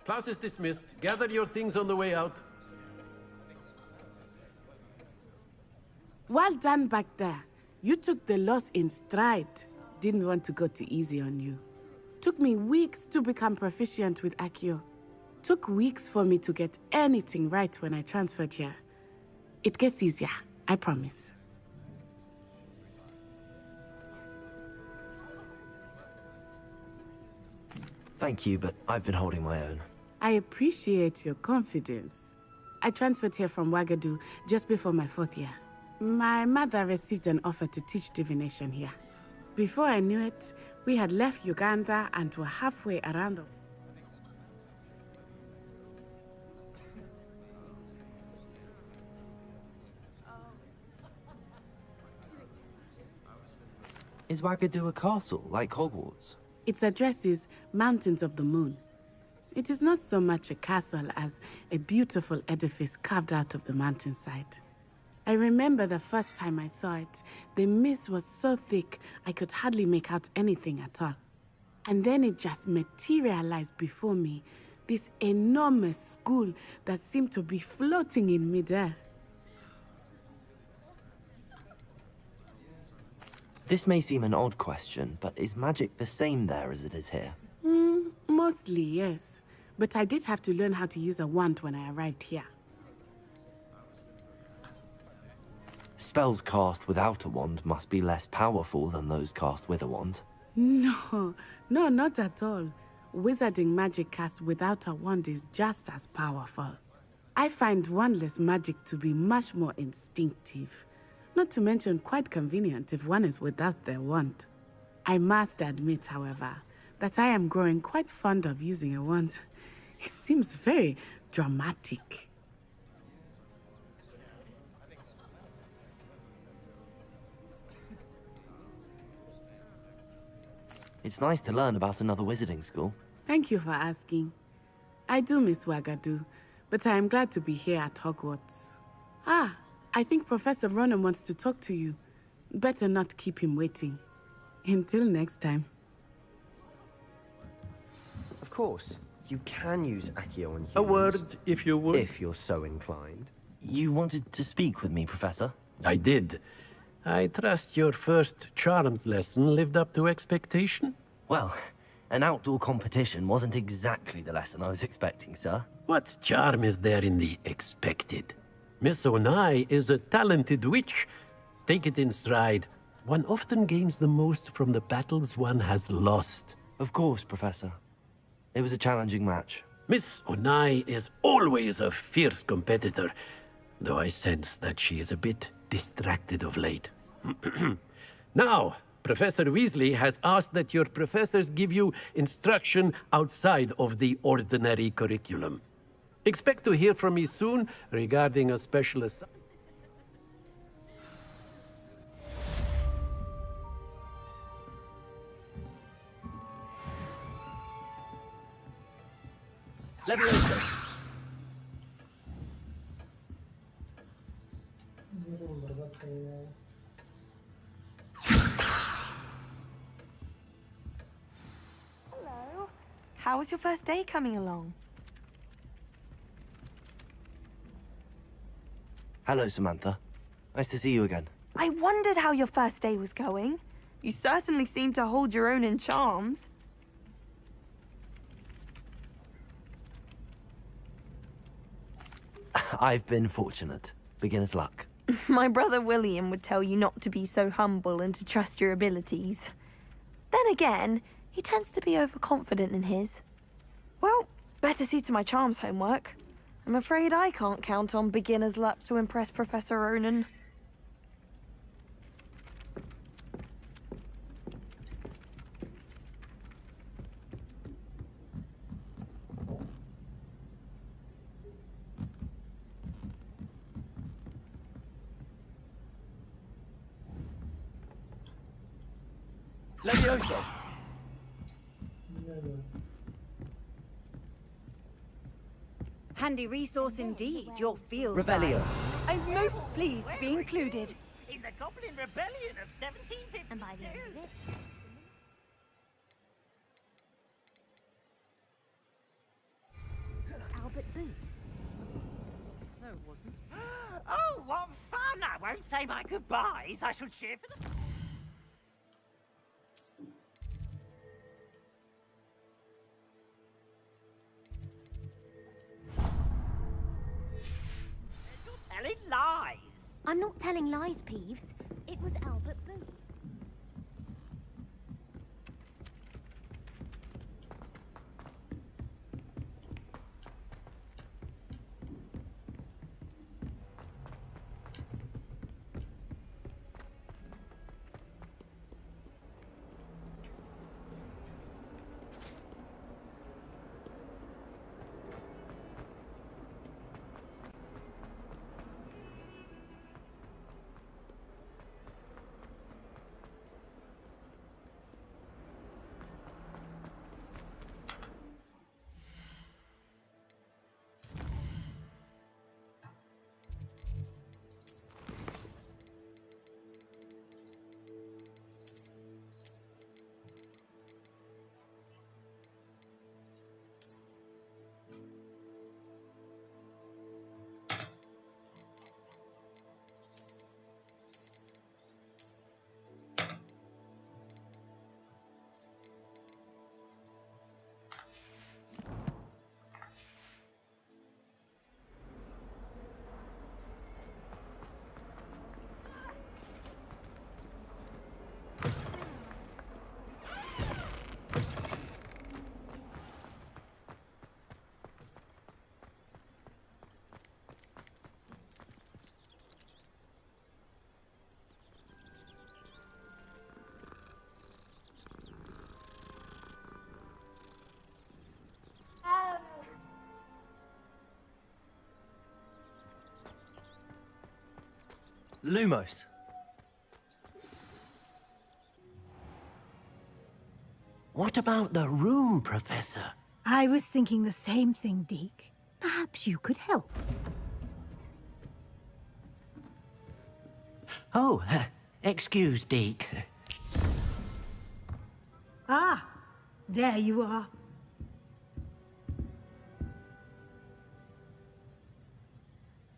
Class is dismissed. Gather your things on the way out. Well done back there. You took the loss in stride. Didn't want to go too easy on you. Took me weeks to become proficient with Accio. Took weeks for me to get anything right when I transferred here. It gets easier, I promise. Thank you, but I've been holding my own. I appreciate your confidence. I transferred here from Ouagadougou just before my 4th year. My mother received an offer to teach divination here. Before I knew it, we had left Uganda and were halfway around the... Is Ouagadougou a castle, like Hogwarts? Its address is Mountains of the Moon. It is not so much a castle as a beautiful edifice carved out of the mountainside. I remember the first time I saw it, the mist was so thick I could hardly make out anything at all. And then it just materialized before me, this enormous school that seemed to be floating in midair. This may seem an odd question, but is magic the same there as it is here? Mostly, yes. But I did have to learn how to use a wand when I arrived here. Spells cast without a wand must be less powerful than those cast with a wand. No, not at all. Wizarding magic cast without a wand is just as powerful. I find wandless magic to be much more instinctive. Not to mention quite convenient if one is without their wand. I must admit, however, that I am growing quite fond of using a wand. It seems very dramatic. It's nice to learn about another wizarding school. Thank you for asking. I do miss Wagadu, but I am glad to be here at Hogwarts. Ah, I think Professor Ronan wants to talk to you. Better not keep him waiting. Until next time. Of course, you can use Accio on humans. A word, if you would. If you're so inclined. You wanted to speak with me, Professor? I did. I trust your first charms lesson lived up to expectation? Well, an outdoor competition wasn't exactly the lesson I was expecting, sir. What charm is there in the expected? Miss Onai is a talented witch. Take it in stride. One often gains the most from the battles one has lost. Of course, Professor. It was a challenging match. Miss Onai is always a fierce competitor, though I sense that she is a bit distracted of late. Now, Professor Weasley has asked that your professors give you instruction outside of the ordinary curriculum. Expect to hear from me soon regarding a special assignment. Leviosa! Hello. How was your first day coming along? Hello, Samantha. Nice to see you again. I wondered how your first day was going. You certainly seem to hold your own in charms. I've been fortunate. Beginner's luck. My brother William would tell you not to be so humble and to trust your abilities. Then again, he tends to be overconfident in his. Well, better see to my charms homework. I'm afraid I can't count on beginner's luck to impress Professor Ronan. Leviosa! Handy resource indeed, your field Revelio. guide. I'm most pleased to be included. In the Goblin Rebellion of 1752. And by the end of it, Albert Boot. No, it wasn't. Oh, what fun! I won't say my goodbyes. I shall cheer for the... You're telling lies. I'm not telling lies, Peeves. It was Albert Boot. Lumos. What about the room, Professor? I was thinking the same thing, Deke. Perhaps you could help. Oh, excuse, Deke. Ah, there you are.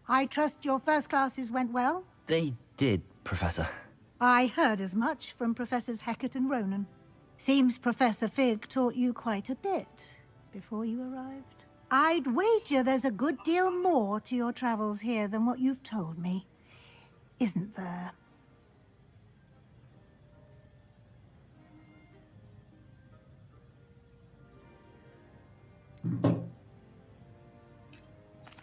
I trust your first classes went well? They did, Professor. I heard as much from Professors Hecat and Ronan. Seems Professor Fig taught you quite a bit before you arrived. I'd wager there's a good deal more to your travels here than what you've told me. Isn't there?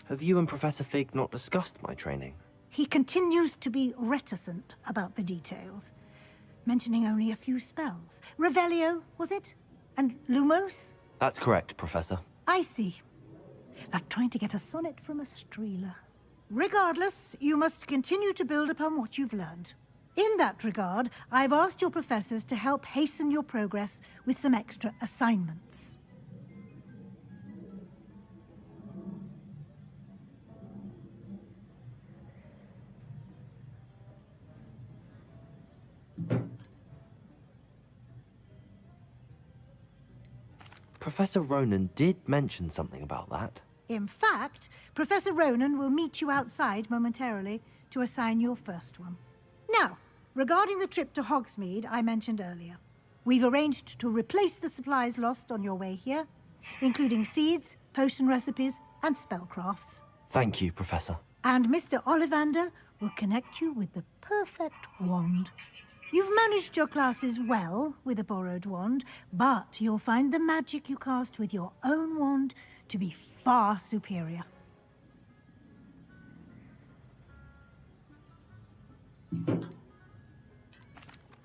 Have you and Professor Fig not discussed my training? He continues to be reticent about the details, mentioning only a few spells. Revelio, was it? And Lumos? That's correct, Professor. I see. Like trying to get a sonnet from a streeler. Regardless, you must continue to build upon what you've learned. In that regard, I've asked your professors to help hasten your progress with some extra assignments. Professor Ronan did mention something about that. In fact, Professor Ronan will meet you outside momentarily to assign your first one. Now, regarding the trip to Hogsmeade I mentioned earlier, we've arranged to replace the supplies lost on your way here, including seeds, potion recipes, and spellcrafts. Thank you, Professor. And Mr. Ollivander will connect you with the perfect wand. You've managed your classes well with a borrowed wand, but you'll find the magic you cast with your own wand to be far superior.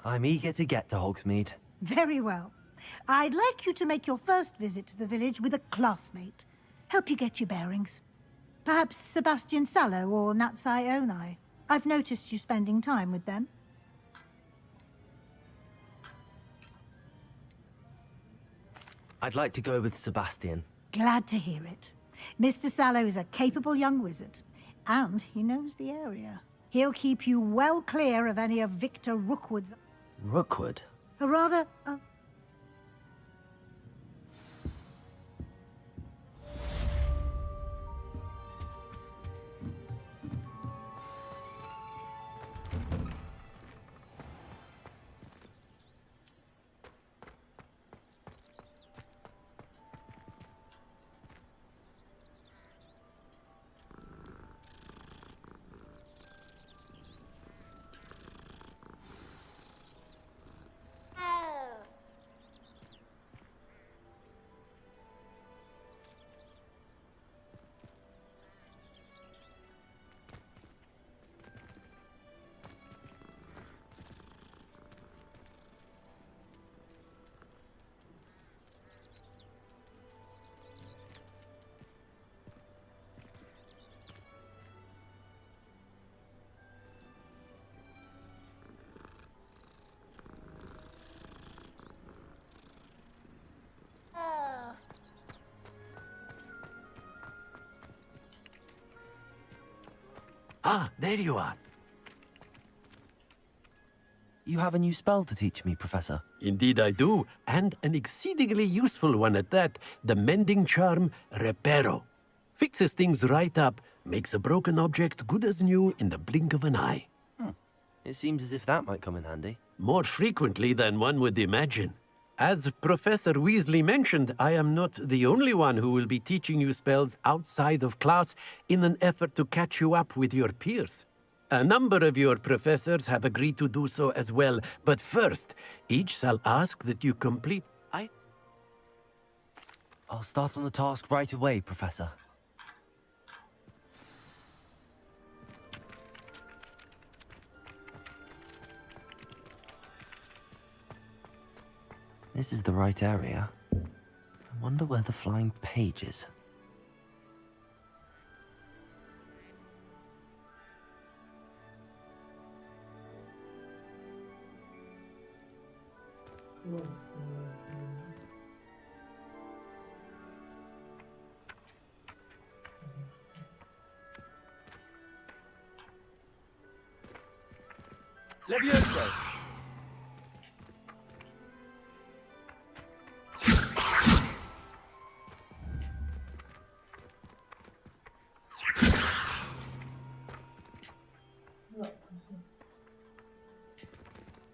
I'm eager to get to Hogsmeade. Very well. I'd like you to make your first visit to the village with a classmate. Help you get your bearings. Perhaps Sebastian Sallow or Natsai Onai. I've noticed you spending time with them. I'd like to go with Sebastian. Glad to hear it. Mr. Sallow is a capable young wizard, and he knows the area. He'll keep you well clear of any of Victor Rookwood's... Rookwood? A rather... Ah, there you are. You have a new spell to teach me, Professor. Indeed I do, and an exceedingly useful one at that. The mending charm, Reparo. Fixes things right up, makes a broken object good as new in the blink of an eye. It seems as if that might come in handy. More frequently than one would imagine. As Professor Weasley mentioned, I am not the only one who will be teaching you spells outside of class in an effort to catch you up with your peers. A number of your professors have agreed to do so as well, but first, each shall ask that you complete... I'll start on the task right away, Professor. This is the right area. I wonder where the flying page is. Levioso!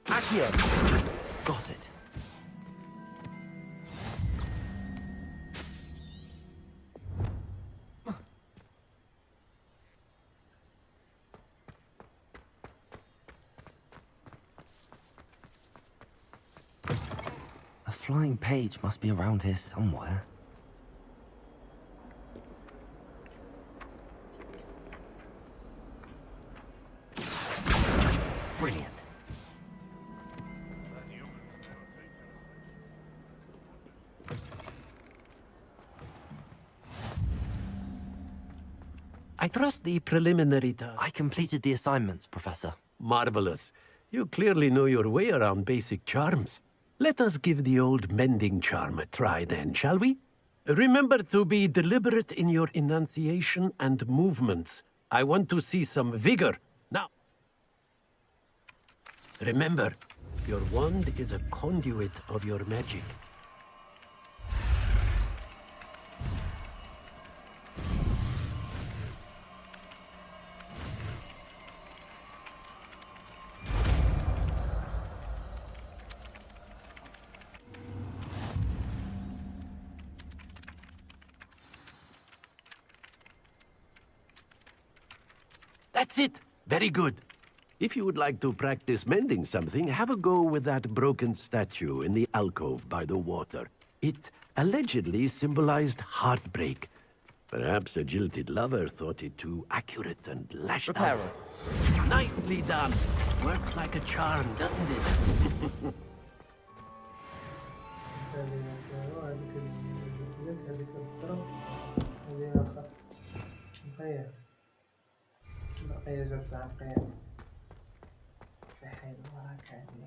Accio! Got it. A flying page must be around here somewhere. Brilliant. I trust the preliminary task. I completed the assignments, Professor. Marvelous. You clearly know your way around basic charms. Let us give the old mending charm a try then, shall we? Remember to be deliberate in your enunciation and movements. I want to see some vigor. Now, remember, your wand is a conduit of your magic. That's it. Very good. If you would like to practice mending something, have a go with that broken statue in the alcove by the water. It allegedly symbolized heartbreak. Perhaps a jilted lover thought it too accurate and lashed out. Nicely done. Works like a charm, doesn't it? بقية جلسة عقية في حين وراك عادي.